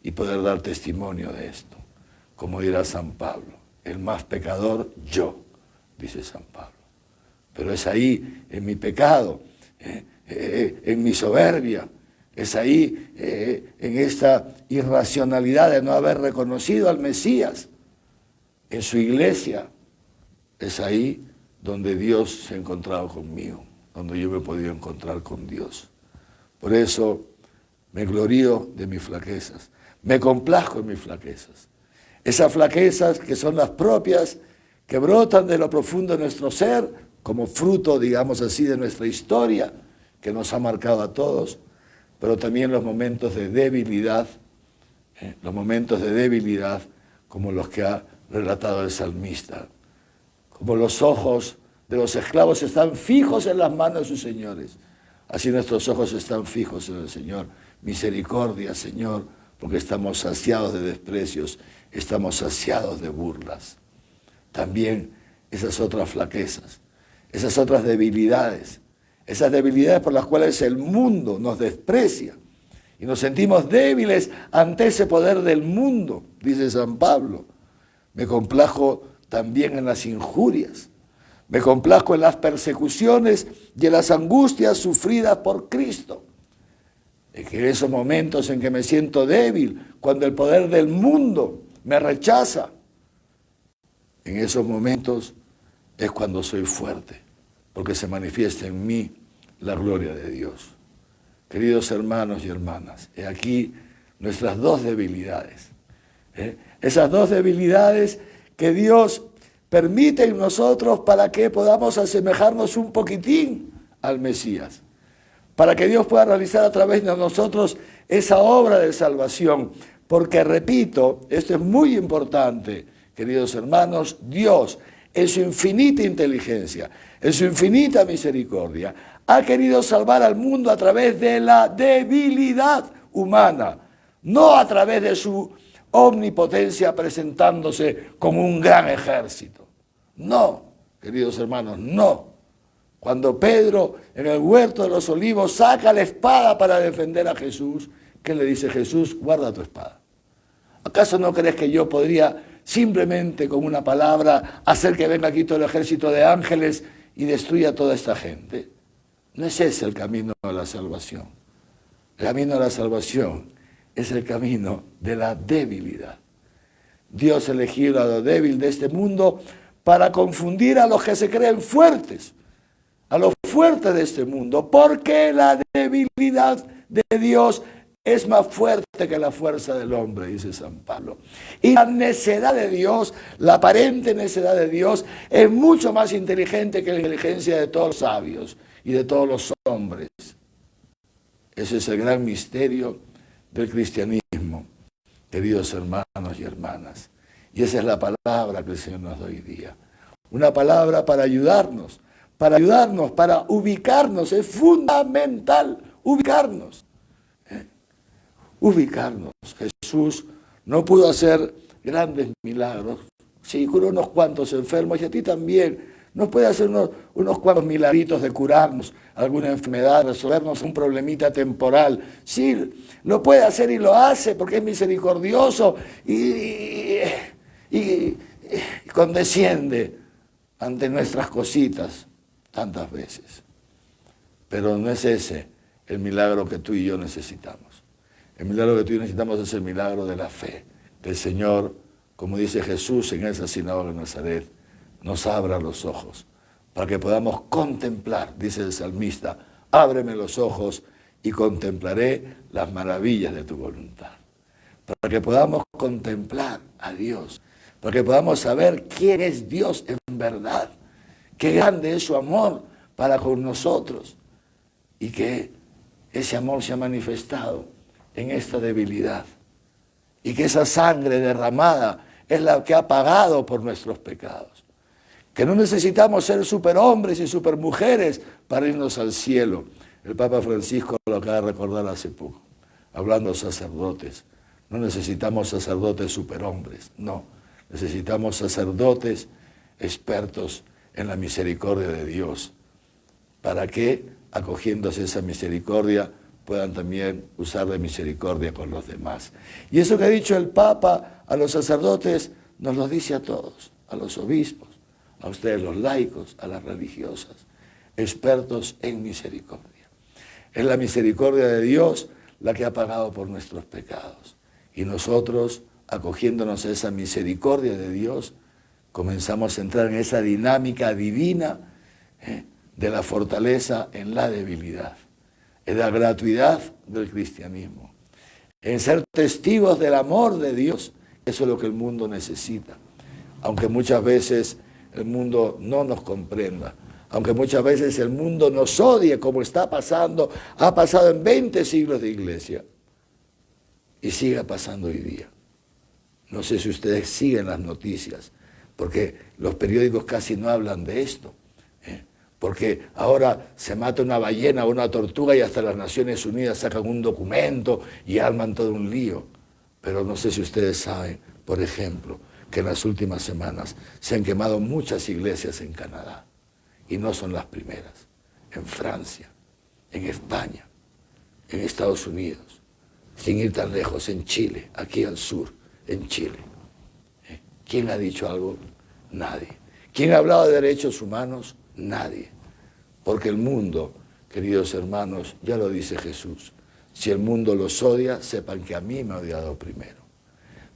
y poder dar testimonio de esto. Como dirá San Pablo, el más pecador, yo, dice San Pablo. Pero es ahí, en mi pecado, en mi soberbia, es ahí, en esta irracionalidad de no haber reconocido al Mesías, en su iglesia, es ahí donde Dios se ha encontrado conmigo, donde yo me he podido encontrar con Dios. Por eso me glorío de mis flaquezas, me complazco en mis flaquezas. Esas flaquezas que son las propias, que brotan de lo profundo de nuestro ser, como fruto, digamos así, de nuestra historia, que nos ha marcado a todos, pero también los momentos de debilidad, Los momentos de debilidad como los que ha relatado el salmista. Como los ojos de los esclavos están fijos en las manos de sus señores, así nuestros ojos están fijos en el Señor. Misericordia, Señor, porque estamos saciados de desprecios, estamos saciados de burlas. También esas otras flaquezas, esas otras debilidades, esas debilidades por las cuales el mundo nos desprecia y nos sentimos débiles ante ese poder del mundo, dice San Pablo. Me complajo también en las injurias, me complazco en las persecuciones y en las angustias sufridas por Cristo. Es que en esos momentos en que me siento débil, cuando el poder del mundo me rechaza, en esos momentos es cuando soy fuerte, porque se manifiesta en mí la gloria de Dios. Queridos hermanos y hermanas, he aquí nuestras dos debilidades. Esas dos debilidades que Dios permite en nosotros para que podamos asemejarnos un poquitín al Mesías, para que Dios pueda realizar a través de nosotros esa obra de salvación. Porque, repito, esto es muy importante, queridos hermanos, Dios, en su infinita inteligencia, en su infinita misericordia, ha querido salvar al mundo a través de la debilidad humana, no a través de su omnipotencia presentándose como un gran ejército. No, queridos hermanos, no. Cuando Pedro en el huerto de los olivos saca la espada para defender a Jesús, ¿qué le dice Jesús? Guarda tu espada. ¿Acaso no crees que yo podría simplemente con una palabra hacer que venga aquí todo el ejército de ángeles y destruya a toda esta gente? No es ese el camino a la salvación. El camino a la salvación es el camino de la debilidad. Dios eligió a lo débil de este mundo para confundir a los que se creen fuertes, a los fuertes de este mundo, porque la debilidad de Dios es más fuerte que la fuerza del hombre, dice San Pablo. Y la necedad de Dios, la aparente necedad de Dios, es mucho más inteligente que la inteligencia de todos los sabios y de todos los hombres. Ese es el gran misterio del cristianismo, queridos hermanos y hermanas. Y esa es la palabra que el Señor nos da hoy día. Una palabra para ayudarnos, para ubicarnos. Es fundamental ubicarnos. Ubicarnos. Jesús no pudo hacer grandes milagros. Sí, curó unos cuantos enfermos y a ti también. Nos puede hacer unos cuantos milagritos de curarnos alguna enfermedad, resolvernos un problemita temporal. Sí, lo puede hacer y lo hace porque es misericordioso y condesciende ante nuestras cositas tantas veces. Pero no es ese el milagro que tú y yo necesitamos. El milagro que tú y yo necesitamos es el milagro de la fe. Que el Señor, como dice Jesús en esa sinagoga de Nazaret, nos abra los ojos para que podamos contemplar, dice el salmista, ábreme los ojos y contemplaré las maravillas de tu voluntad. Para que podamos contemplar a Dios, para que podamos saber quién es Dios en verdad, qué grande es su amor para con nosotros y que ese amor se ha manifestado en esta debilidad y que esa sangre derramada es la que ha pagado por nuestros pecados. Que no necesitamos ser superhombres y supermujeres para irnos al cielo. El Papa Francisco lo acaba de recordar hace poco, hablando de sacerdotes. No necesitamos sacerdotes superhombres, no. Necesitamos sacerdotes expertos en la misericordia de Dios, para que, acogiéndose esa misericordia, puedan también usar de misericordia con los demás. Y eso que ha dicho el Papa a los sacerdotes, nos lo dice a todos, a los obispos, a ustedes los laicos, a las religiosas, expertos en misericordia. Es la misericordia de Dios la que ha pagado por nuestros pecados. Y nosotros, acogiéndonos a esa misericordia de Dios, comenzamos a entrar en esa dinámica divina de la fortaleza en la debilidad, en la gratuidad del cristianismo, en ser testigos del amor de Dios. Eso es lo que el mundo necesita, aunque muchas veces el mundo no nos comprenda, aunque muchas veces el mundo nos odie, como está pasando, ha pasado en 20 siglos de iglesia. y siga pasando hoy día. No sé si ustedes siguen las noticias, porque los periódicos casi no hablan de esto. Porque ahora se mata una ballena o una tortuga y hasta las Naciones Unidas sacan un documento y arman todo un lío. Pero no sé si ustedes saben, por ejemplo, que en las últimas semanas se han quemado muchas iglesias en Canadá, y no son las primeras, en Francia, en España, en Estados Unidos, sin ir tan lejos, en Chile, aquí al sur, en Chile. ¿Quién ha dicho algo? Nadie. ¿Quién ha hablado de derechos humanos? Nadie. Porque el mundo, queridos hermanos, ya lo dice Jesús, si el mundo los odia, sepan que a mí me ha odiado primero.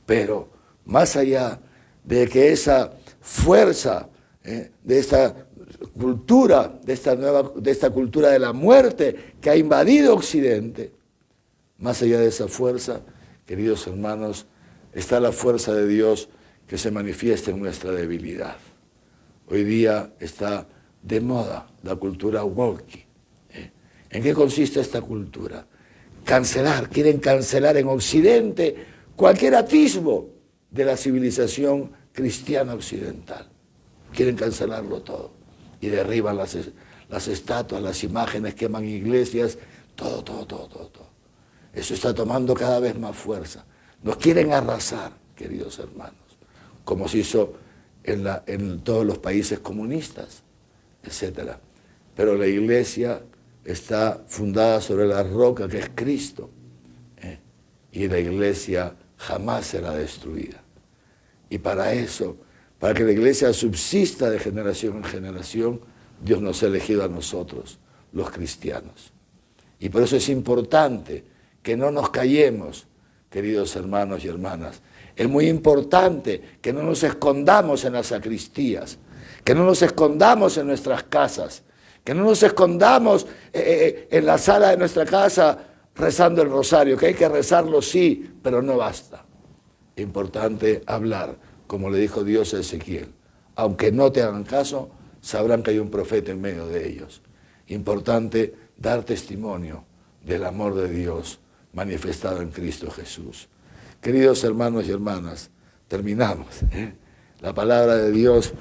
Pero más allá de que esa fuerza de esta cultura, de esta cultura de la muerte que ha invadido Occidente, más allá de esa fuerza, queridos hermanos, está la fuerza de Dios que se manifiesta en nuestra debilidad. Hoy día está de moda la cultura woke. ¿En qué consiste esta cultura? Quieren cancelar en Occidente cualquier atisbo de la civilización cristiana occidental. Quieren cancelarlo todo. Y derriban las estatuas, las imágenes, queman iglesias, todo. Eso está tomando cada vez más fuerza. Nos quieren arrasar, queridos hermanos, como se hizo en todos los países comunistas, etc. Pero la iglesia está fundada sobre la roca que es Cristo, y la iglesia jamás será destruida. Y para eso, para que la iglesia subsista de generación en generación, Dios nos ha elegido a nosotros, los cristianos. Y por eso es importante que no nos callemos, queridos hermanos y hermanas. Es muy importante que no nos escondamos en las sacristías, que no nos escondamos en nuestras casas, que no nos escondamos en la sala de nuestra casa rezando el rosario, que hay que rezarlo sí, pero no basta. Es importante hablar, como le dijo Dios a Ezequiel. Aunque no te hagan caso, sabrán que hay un profeta en medio de ellos. Importante dar testimonio del amor de Dios manifestado en Cristo Jesús. Queridos hermanos y hermanas, terminamos. La palabra de Dios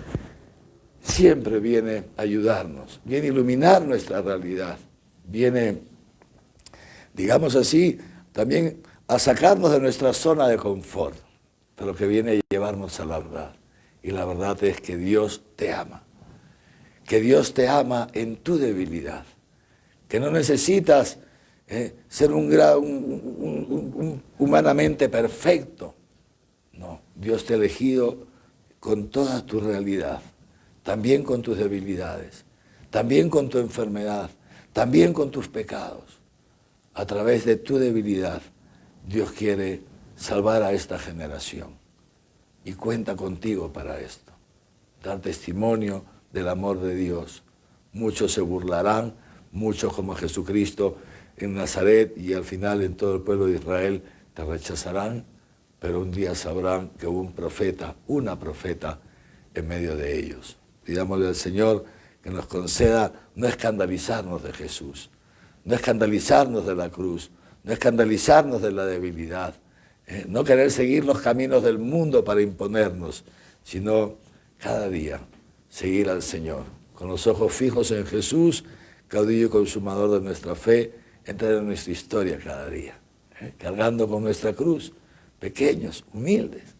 siempre viene a ayudarnos, viene a iluminar nuestra realidad, viene, digamos así, también a sacarnos de nuestra zona de confort, pero que viene a llevarnos a la verdad. Y la verdad es que Dios te ama, que Dios te ama en tu debilidad, que no necesitas ser humanamente perfecto. No, Dios te ha elegido con toda tu realidad, también con tus debilidades, también con tu enfermedad, también con tus pecados. A través de tu debilidad, Dios quiere salvar a esta generación y cuenta contigo para esto. Dar testimonio del amor de Dios. Muchos se burlarán, muchos como Jesucristo en Nazaret y al final en todo el pueblo de Israel te rechazarán, pero un día sabrán que hubo un profeta, una profeta en medio de ellos. Pidámosle al Señor que nos conceda no escandalizarnos de Jesús, no escandalizarnos de la cruz, no escandalizarnos de la debilidad, no querer seguir los caminos del mundo para imponernos, sino cada día seguir al Señor, con los ojos fijos en Jesús, caudillo y consumador de nuestra fe, entrar en nuestra historia cada día, cargando con nuestra cruz, pequeños, humildes,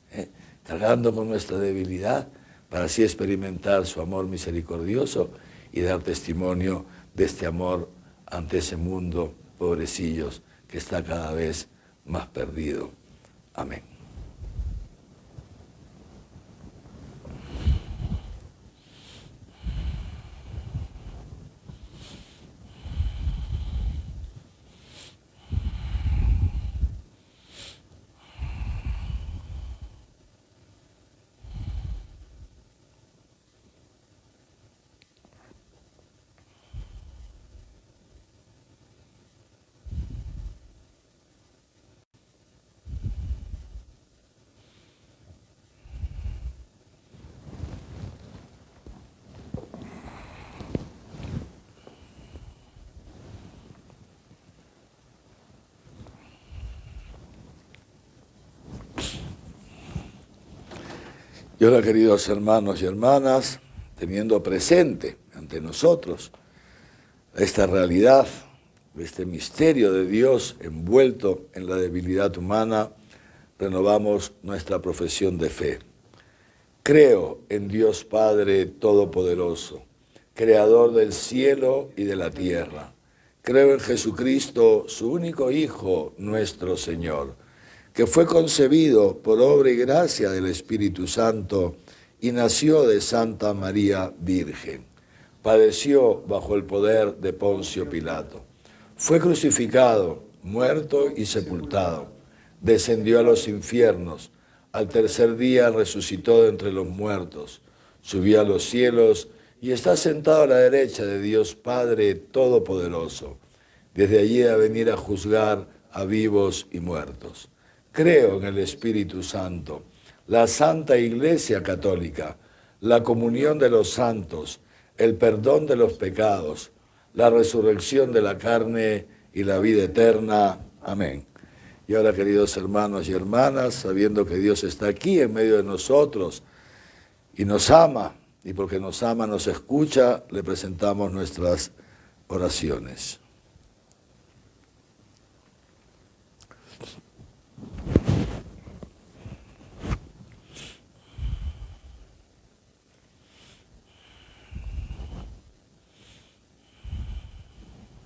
cargando con nuestra debilidad, para así experimentar su amor misericordioso y dar testimonio de este amor ante ese mundo, pobrecillos, que está cada vez más perdido. Amén. Y ahora, queridos hermanos y hermanas, teniendo presente ante nosotros esta realidad, este misterio de Dios envuelto en la debilidad humana, renovamos nuestra profesión de fe. Creo en Dios Padre Todopoderoso, Creador del cielo y de la tierra. Creo en Jesucristo, su único Hijo, nuestro Señor, que fue concebido por obra y gracia del Espíritu Santo y nació de Santa María Virgen. Padeció bajo el poder de Poncio Pilato. Fue crucificado, muerto y sepultado. Descendió a los infiernos. Al tercer día resucitó de entre los muertos. Subió a los cielos y está sentado a la derecha de Dios Padre Todopoderoso. Desde allí a venir a juzgar a vivos y muertos. Creo en el Espíritu Santo, la Santa Iglesia Católica, la comunión de los santos, el perdón de los pecados, la resurrección de la carne y la vida eterna. Amén. Y ahora, queridos hermanos y hermanas, sabiendo que Dios está aquí en medio de nosotros y nos ama, y porque nos ama nos escucha, le presentamos nuestras oraciones.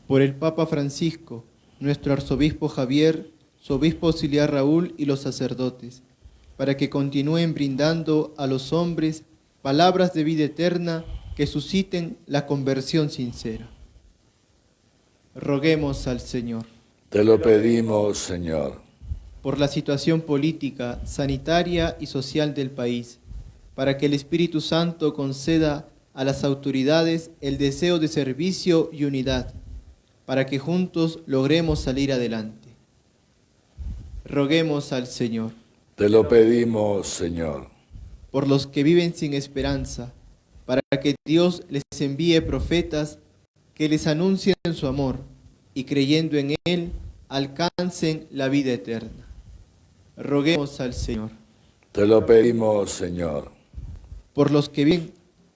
Por el Papa Francisco, nuestro arzobispo Javier, su obispo auxiliar Raúl y los sacerdotes, para que continúen brindando a los hombres palabras de vida eterna que susciten la conversión sincera. Roguemos al Señor. Te lo pedimos, Señor. Por la situación política, sanitaria y social del país, para que el Espíritu Santo conceda a las autoridades el deseo de servicio y unidad, para que juntos logremos salir adelante. Roguemos al Señor. Te lo pedimos, Señor. Por los que viven sin esperanza, para que Dios les envíe profetas que les anuncien su amor y creyendo en Él alcancen la vida eterna. Roguemos al Señor. Te lo pedimos, Señor. Por los que viven,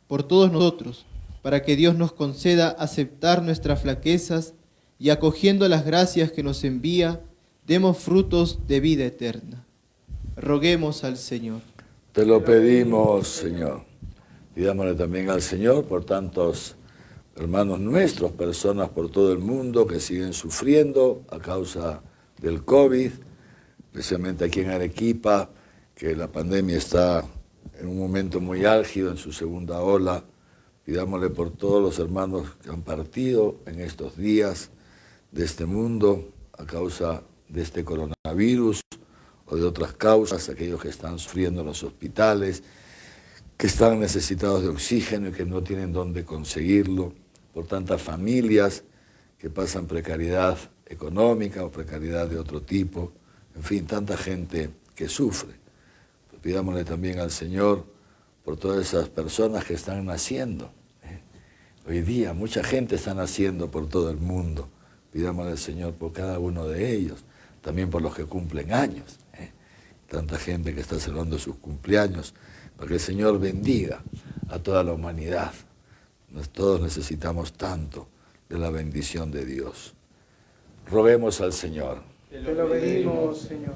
por todos nosotros, para que Dios nos conceda aceptar nuestras flaquezas y acogiendo las gracias que nos envía, demos frutos de vida eterna. Roguemos al Señor. Te lo pedimos, Señor. Pidámosle también al Señor por tantos hermanos nuestros, personas por todo el mundo que siguen sufriendo a causa del COVID, especialmente aquí en Arequipa, que la pandemia está en un momento muy álgido en su segunda ola. Pidámosle por todos los hermanos que han partido en estos días de este mundo a causa de este coronavirus o de otras causas, aquellos que están sufriendo en los hospitales, que están necesitados de oxígeno y que no tienen dónde conseguirlo, por tantas familias que pasan precariedad económica o precariedad de otro tipo, en fin, tanta gente que sufre. Pidámosle también al Señor por todas esas personas que están naciendo. Hoy día mucha gente está naciendo por todo el mundo. Pidámosle al Señor por cada uno de ellos, también por los que cumplen años. Tanta gente que está celebrando sus cumpleaños, para que el Señor bendiga a toda la humanidad. Todos necesitamos tanto de la bendición de Dios. Roguemos al Señor. Te lo pedimos, Señor.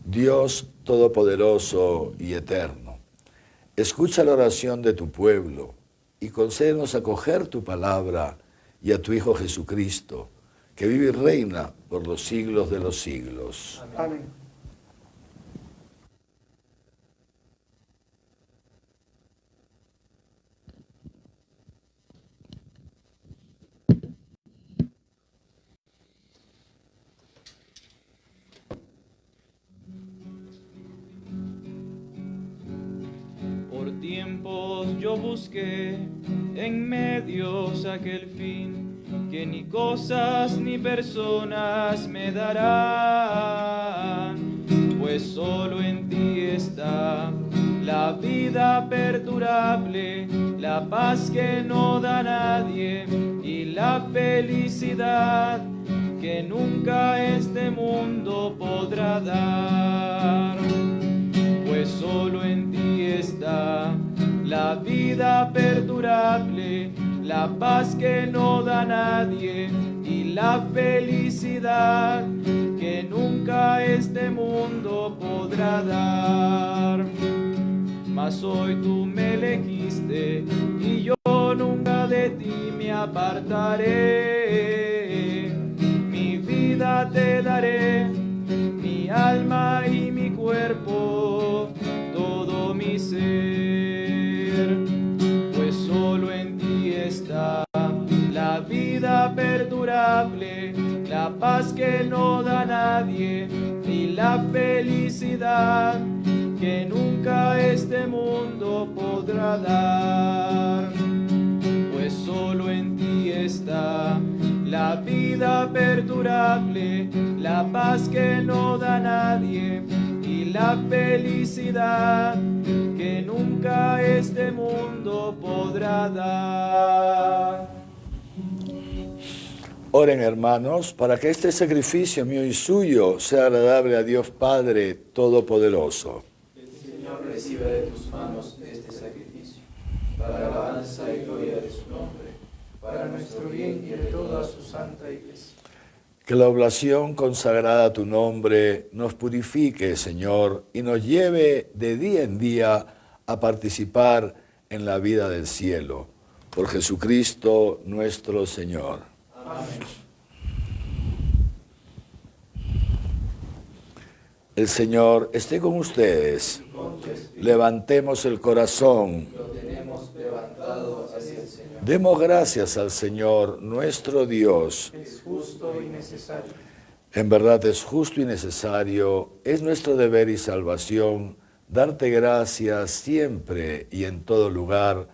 Dios Todopoderoso y Eterno, escucha la oración de tu pueblo y concédenos acoger tu palabra y a tu Hijo Jesucristo, que vive y reina por los siglos de los siglos. Amén. Por tiempos yo busqué, en medios aquel fin, que ni cosas ni personas me darán, pues solo en ti está la vida perdurable, la paz que no da nadie y la felicidad que nunca este mundo podrá dar, pues solo en ti está la vida perdurable, la paz que no da nadie y la felicidad que nunca este mundo podrá dar. Mas hoy tú me elegiste y yo nunca de ti me apartaré. Mi vida te daré, mi alma y mi cuerpo, todo mi ser, pues solo en ti está la vida perdurable, la paz que no da nadie y la felicidad que nunca este mundo podrá dar. Pues solo en ti está la vida perdurable, la paz que no da nadie y la felicidad que nunca este mundo podrá dar. Oren, hermanos, para que este sacrificio mío y suyo sea agradable a Dios Padre Todopoderoso. El Señor reciba de tus manos este sacrificio, para alabanza y gloria de su nombre, para nuestro bien y de toda su santa iglesia. Que la oblación consagrada a tu nombre nos purifique, Señor, y nos lleve de día en día a participar en la vida del cielo. Por Jesucristo nuestro Señor. Amén. El Señor esté con ustedes. Levantemos el corazón. Lo tenemos levantado hacia el Señor. Demos gracias al Señor nuestro Dios. Es justo y necesario. En verdad es justo y necesario, es nuestro deber y salvación darte gracias siempre y en todo lugar.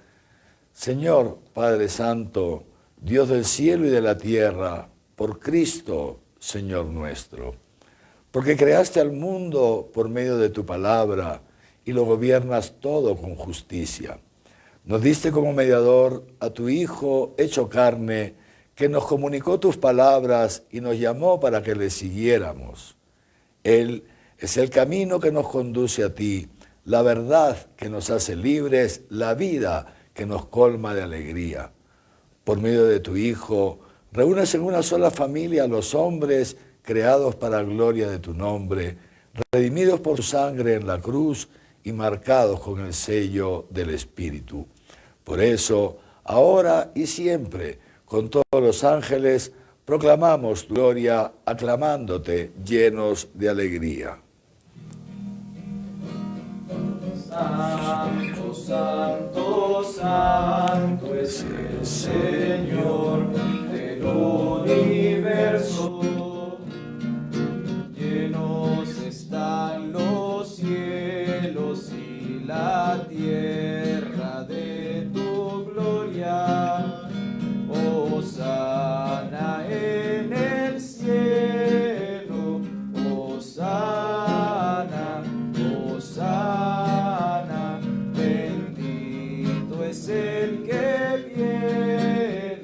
Señor Padre Santo, Dios del cielo y de la tierra, por Cristo, Señor nuestro. Porque creaste al mundo por medio de tu palabra y lo gobiernas todo con justicia. Nos diste como mediador a tu Hijo hecho carne, que nos comunicó tus palabras y nos llamó para que le siguiéramos. Él es el camino que nos conduce a ti, la verdad que nos hace libres, la vida que nos colma de alegría. Por medio de tu Hijo, reúnes en una sola familia a los hombres creados para gloria de tu nombre, redimidos por tu sangre en la cruz y marcados con el sello del Espíritu. Por eso, ahora y siempre, con todos los ángeles, proclamamos tu gloria, aclamándote llenos de alegría. Santo, santo, santo es el Señor del universo. Llenos están los cielos y la tierra de tu gloria. Hosana en el cielo, Hosana, Hosana, bendito es el que viene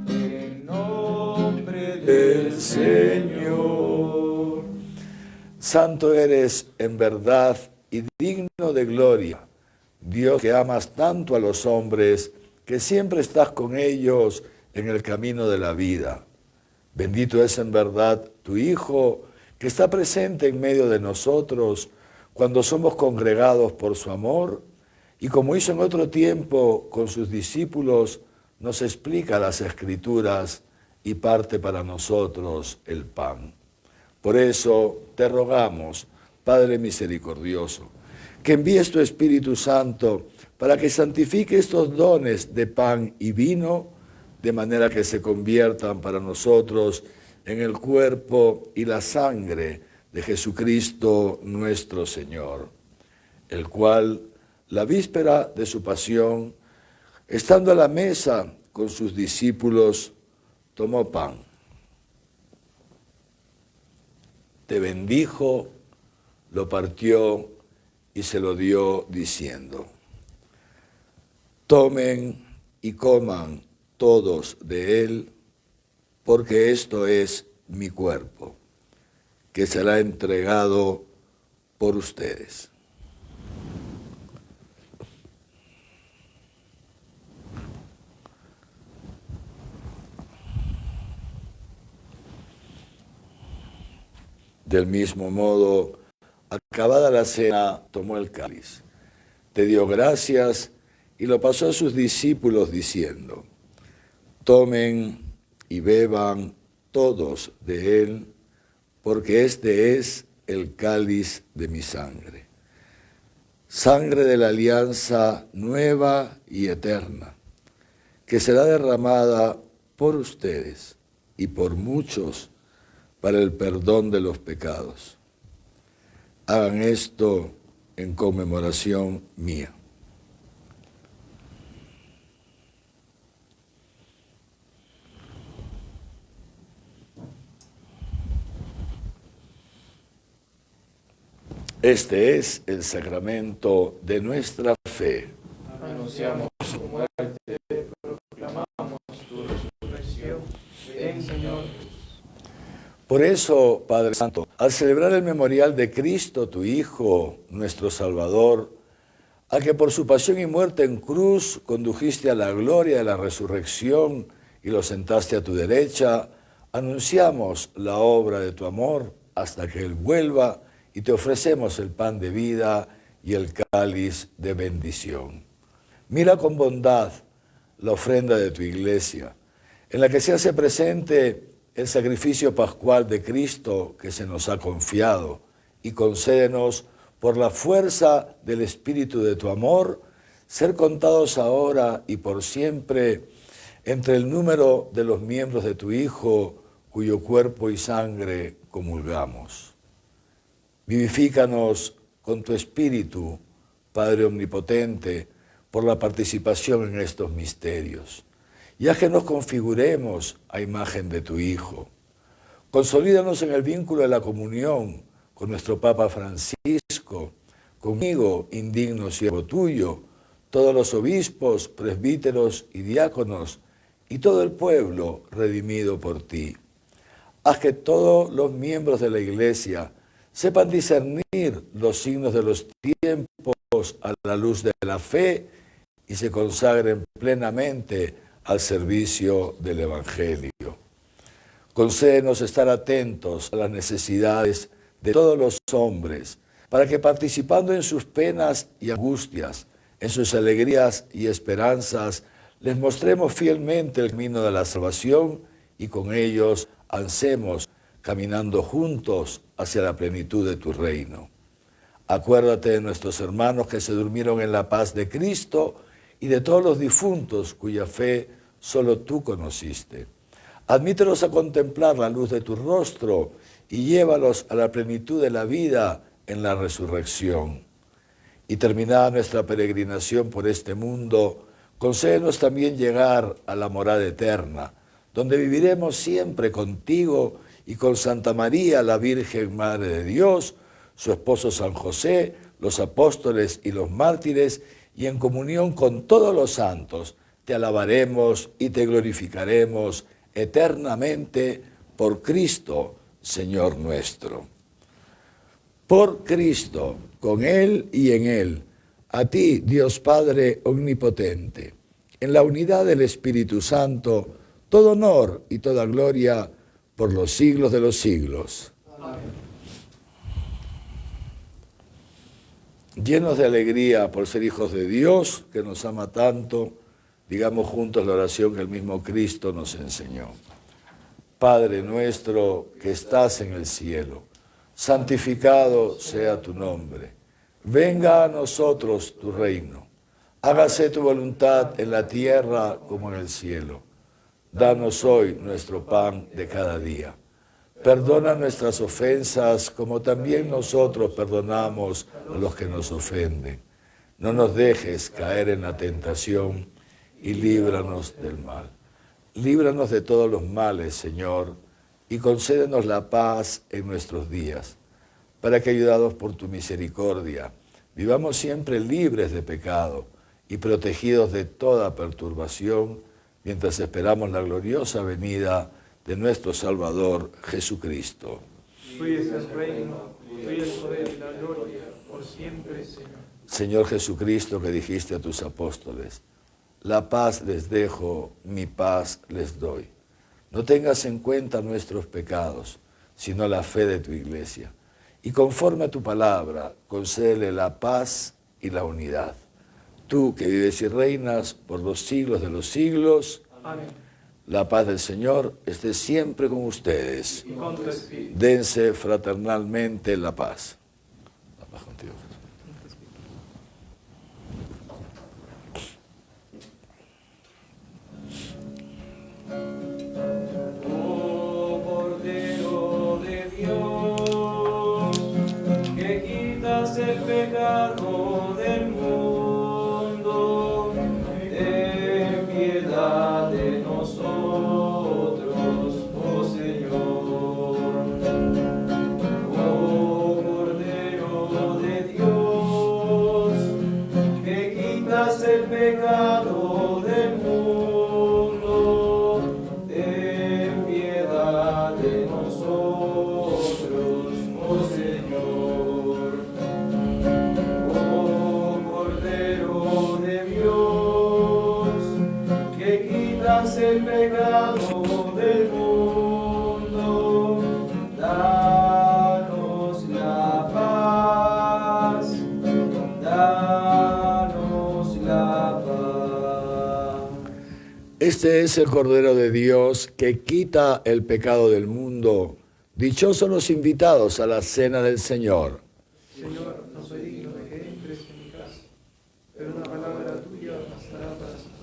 en nombre del Señor. Santo eres en verdad y digno de gloria, Dios que amas tanto a los hombres, que siempre estás con ellos en el camino de la vida. Bendito es en verdad tu Hijo, que está presente en medio de nosotros cuando somos congregados por su amor, y como hizo en otro tiempo con sus discípulos, nos explica las Escrituras y parte para nosotros el pan. Por eso te rogamos, Padre misericordioso, que envíes tu Espíritu Santo para que santifique estos dones de pan y vino, de manera que se conviertan para nosotros en el cuerpo y la sangre de Jesucristo nuestro Señor, el cual, la víspera de su pasión, estando a la mesa con sus discípulos, tomó pan, te bendijo, lo partió y se lo dio diciendo: tomen y coman todos de él, porque esto es mi cuerpo, que será entregado por ustedes. Del mismo modo, acabada la cena, tomó el cáliz, te dio gracias y lo pasó a sus discípulos diciendo: tomen y beban todos de él, porque este es el cáliz de mi sangre. Sangre de la alianza nueva y eterna, que será derramada por ustedes y por muchos para el perdón de los pecados. Hagan esto en conmemoración mía. Este es el sacramento de nuestra fe. Anunciamos tu muerte, proclamamos tu resurrección. Ven, Señor. Por eso, Padre Santo, al celebrar el memorial de Cristo, tu Hijo, nuestro Salvador, al que por su pasión y muerte en cruz condujiste a la gloria de la resurrección y lo sentaste a tu derecha, anunciamos la obra de tu amor hasta que Él vuelva y te ofrecemos el pan de vida y el cáliz de bendición. Mira con bondad la ofrenda de tu iglesia, en la que se hace presente el sacrificio pascual de Cristo que se nos ha confiado, y concédenos, por la fuerza del Espíritu de tu amor, ser contados ahora y por siempre entre el número de los miembros de tu Hijo, cuyo cuerpo y sangre comulgamos. Vivifícanos con tu Espíritu, Padre Omnipotente, por la participación en estos misterios, y haz que nos configuremos a imagen de tu Hijo. Consolídanos en el vínculo de la comunión con nuestro Papa Francisco, conmigo, indigno siervo tuyo, todos los obispos, presbíteros y diáconos, y todo el pueblo redimido por ti. Haz que todos los miembros de la Iglesia sepan discernir los signos de los tiempos a la luz de la fe y se consagren plenamente al servicio del Evangelio. Concédenos estar atentos a las necesidades de todos los hombres, para que participando en sus penas y angustias, en sus alegrías y esperanzas, les mostremos fielmente el camino de la salvación y con ellos avancemos caminando juntos hacia la plenitud de tu reino. Acuérdate de nuestros hermanos que se durmieron en la paz de Cristo y de todos los difuntos cuya fe solo tú conociste. Admítelos a contemplar la luz de tu rostro y llévalos a la plenitud de la vida en la resurrección. Y terminada nuestra peregrinación por este mundo, concédenos también llegar a la morada eterna, donde viviremos siempre contigo y con Santa María, la Virgen Madre de Dios, su esposo San José, los apóstoles y los mártires, y en comunión con todos los santos, te alabaremos y te glorificaremos eternamente por Cristo, Señor nuestro. Por Cristo, con Él y en Él, a ti, Dios Padre Omnipotente, en la unidad del Espíritu Santo, todo honor y toda gloria por los siglos de los siglos. Amén. Llenos de alegría por ser hijos de Dios, que nos ama tanto, digamos juntos la oración que el mismo Cristo nos enseñó. Padre nuestro que estás en el cielo, santificado sea tu nombre. Venga a nosotros tu reino. Hágase tu voluntad en la tierra como en el cielo. Danos hoy nuestro pan de cada día. Perdona nuestras ofensas como también nosotros perdonamos a los que nos ofenden. No nos dejes caer en la tentación y líbranos del mal. Líbranos de todos los males, Señor, y concédenos la paz en nuestros días, para que, ayudados por tu misericordia, vivamos siempre libres de pecado y protegidos de toda perturbación, mientras esperamos la gloriosa venida de nuestro Salvador Jesucristo. Tuyo es el reino, tuyo el poder y la gloria, por siempre, Señor. Señor Jesucristo, que dijiste a tus apóstoles: la paz les dejo, mi paz les doy. No tengas en cuenta nuestros pecados, sino la fe de tu iglesia. Y conforme a tu palabra, concédele la paz y la unidad. Tú que vives y reinas por los siglos de los siglos, Amén. la paz del Señor esté siempre con ustedes. Y con tu espíritu. Dense fraternalmente la paz. La paz contigo. Oh Cordero de Dios, que quitas el pecado del mundo, ten piedad de nosotros, oh Señor. Oh Cordero de Dios, que quitas el pecado del mundo, ten piedad de nosotros, oh Señor. Oh Cordero de Dios, que quitas el pecado del mundo, danos la paz, danos la paz. Este es el Cordero de Dios que quita el pecado del mundo. Dichosos los invitados a la cena del Señor. Señor, no soy digno de que entres en mi casa, pero una palabra tuya bastará para sanar.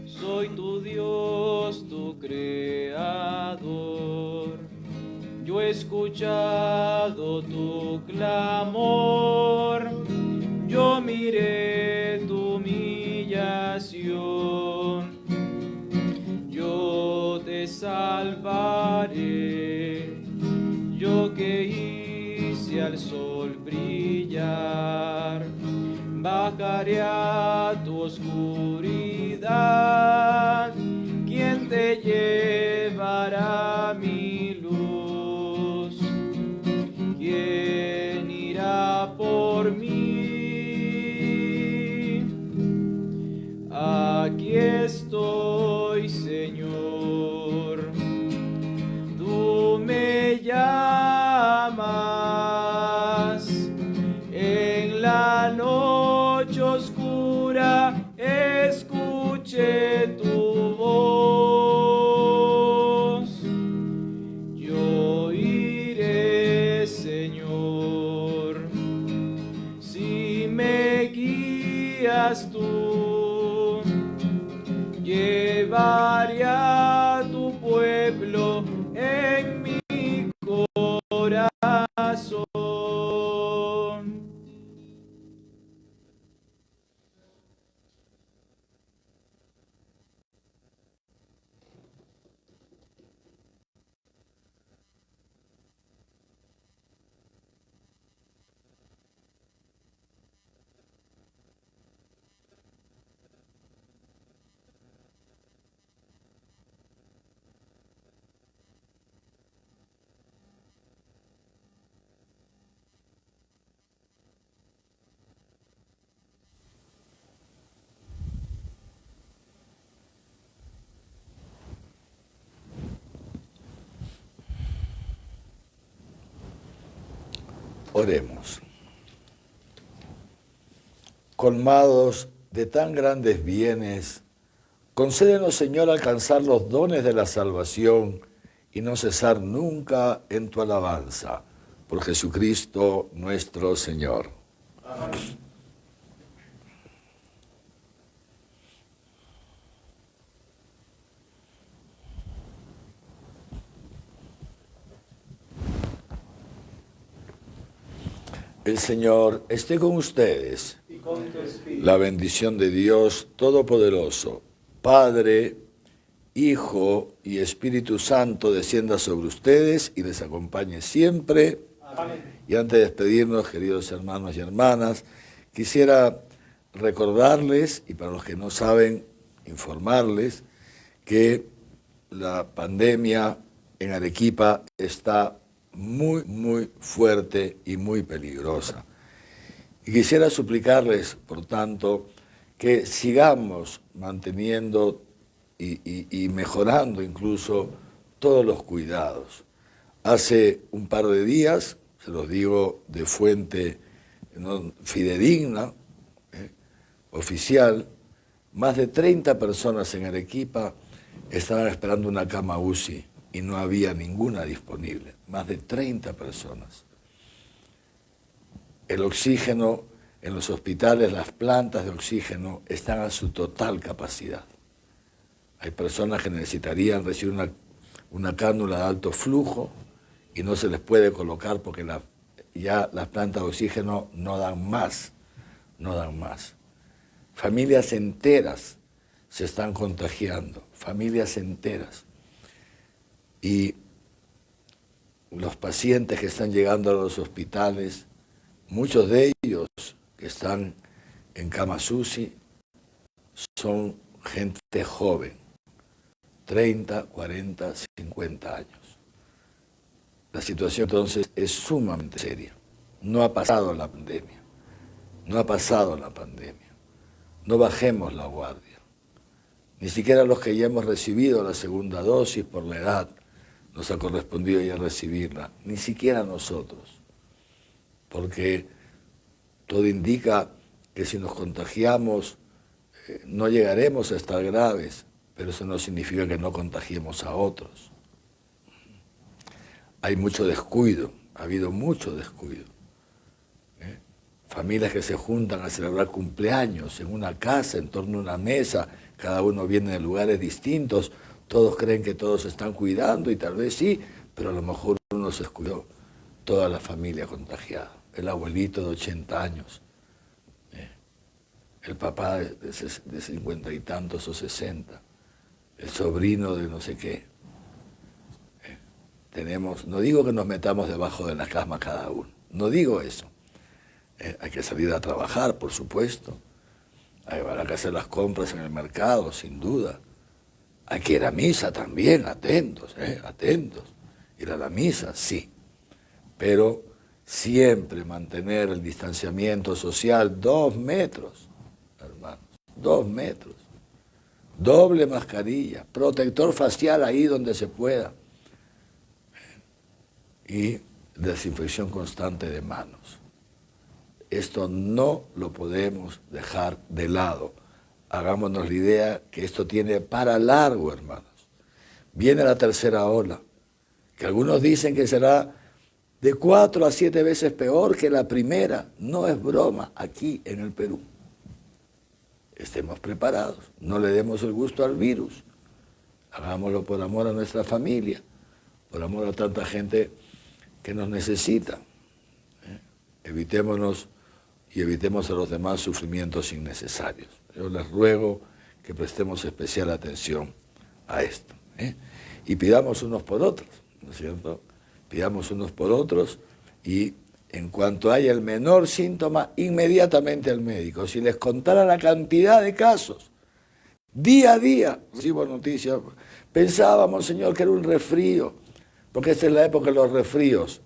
Soy tu Dios, tu creador. Yo he escuchado tu clamor. Yo miré tu humillación. Yo te salvaré. Yo que hice al sol brillar, bajaré a tu oscuridad. ¿Quién te llevará mi luz? ¿Quién irá por mí? Aquí estoy, Señor. Tú me llamas en la noche oscura, escuché tu voz. Yo iré, Señor, si me guías tú. Llevaré a tu pueblo en mi corazón. Oremos. Colmados de tan grandes bienes, concédenos, Señor, alcanzar los dones de la salvación y no cesar nunca en tu alabanza. Por Jesucristo nuestro Señor. Amén. El Señor esté con ustedes. Y con tu espíritu. La bendición de Dios Todopoderoso, Padre, Hijo y Espíritu Santo descienda sobre ustedes y les acompañe siempre. Amén. Y antes de despedirnos, queridos hermanos y hermanas, quisiera recordarles, y para los que no saben, informarles, que la pandemia en Arequipa está muy, muy fuerte y muy peligrosa. Y quisiera suplicarles, por tanto, que sigamos manteniendo y mejorando incluso todos los cuidados. Hace un par de días, se los digo de fuente fidedigna, oficial, más de 30 personas en Arequipa estaban esperando una cama UCI y no había ninguna disponible. Más de 30 personas. El oxígeno en los hospitales, las plantas de oxígeno están a su total capacidad. Hay personas que necesitarían recibir una cánula de alto flujo y no se les puede colocar porque ya las plantas de oxígeno no dan más. Familias enteras se están contagiando, familias enteras. Y los pacientes que están llegando a los hospitales, muchos de ellos que están en camas UCI, son gente joven, 30, 40, 50 años. La situación entonces es sumamente seria. No ha pasado la pandemia. No bajemos la guardia. Ni siquiera los que ya hemos recibido la segunda dosis por la edad nos ha correspondido ya recibirla, ni siquiera nosotros, porque todo indica que si nos contagiamos no llegaremos a estar graves, pero eso no significa que no contagiemos a otros. Hay mucho descuido, ha habido mucho descuido. Familias que se juntan a celebrar cumpleaños en una casa, en torno a una mesa, cada uno viene de lugares distintos, todos creen que todos se están cuidando y tal vez sí, pero a lo mejor uno se descuidó, toda la familia contagiada. El abuelito de 80 años, el papá de 50 y tantos o 60, el sobrino de no sé qué. No digo que nos metamos debajo de la cama cada uno, no digo eso. Hay que salir a trabajar, por supuesto. Habrá que hacer las compras en el mercado, sin duda. Hay que ir a misa también, atentos. Ir a la misa, sí. Pero siempre mantener el distanciamiento social, 2 metros, hermanos, 2 metros. Doble mascarilla, protector facial ahí donde se pueda. Y desinfección constante de manos. Esto no lo podemos dejar de lado. Hagámonos la idea que esto tiene para largo, hermanos. Viene la tercera ola, que algunos dicen que será de 4 a 7 veces peor que la primera. No es broma aquí en el Perú. Estemos preparados, no le demos el gusto al virus. Hagámoslo por amor a nuestra familia, por amor a tanta gente que nos necesita. Evitemos a los demás sufrimientos innecesarios. Yo les ruego que prestemos especial atención a esto. Y pidamos unos por otros, ¿no es cierto? Pidamos unos por otros y en cuanto haya el menor síntoma, inmediatamente al médico. Si les contara la cantidad de casos, día a día recibo noticias. Pensábamos, Señor, que era un resfrío, porque esta es la época de los resfríos.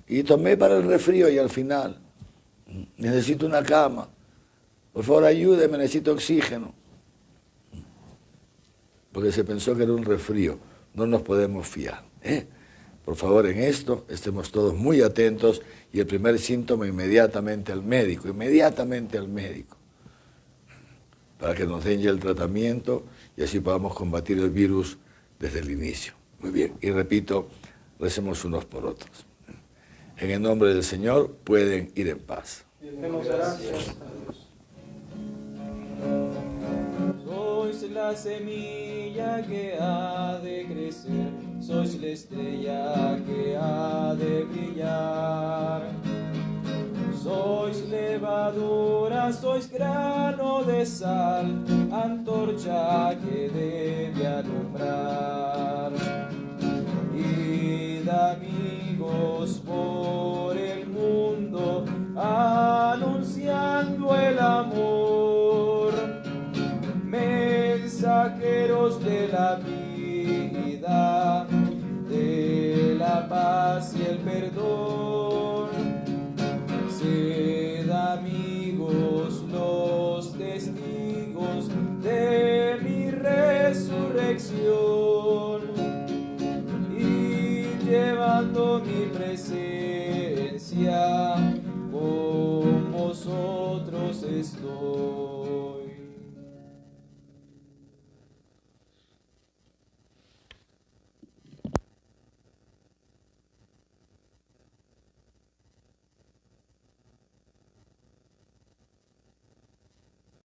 Y tomé para el resfrío y al final necesito una cama. Por favor, ayúdeme, necesito oxígeno. Porque se pensó que era un resfrío. No nos podemos fiar. Por favor, en esto estemos todos muy atentos y el primer síntoma inmediatamente al médico, para que nos den ya el tratamiento y así podamos combatir el virus desde el inicio. Muy bien, y repito, recemos unos por otros. En el nombre del Señor pueden ir en paz. Demos gracias a Dios. Sois la semilla que ha de crecer, sois la estrella que ha de brillar. Sois levadura, sois grano de sal, antorcha que debe alumbrar. Id, amigos, por el mundo, anunciando el amor, mensajeros de la vida.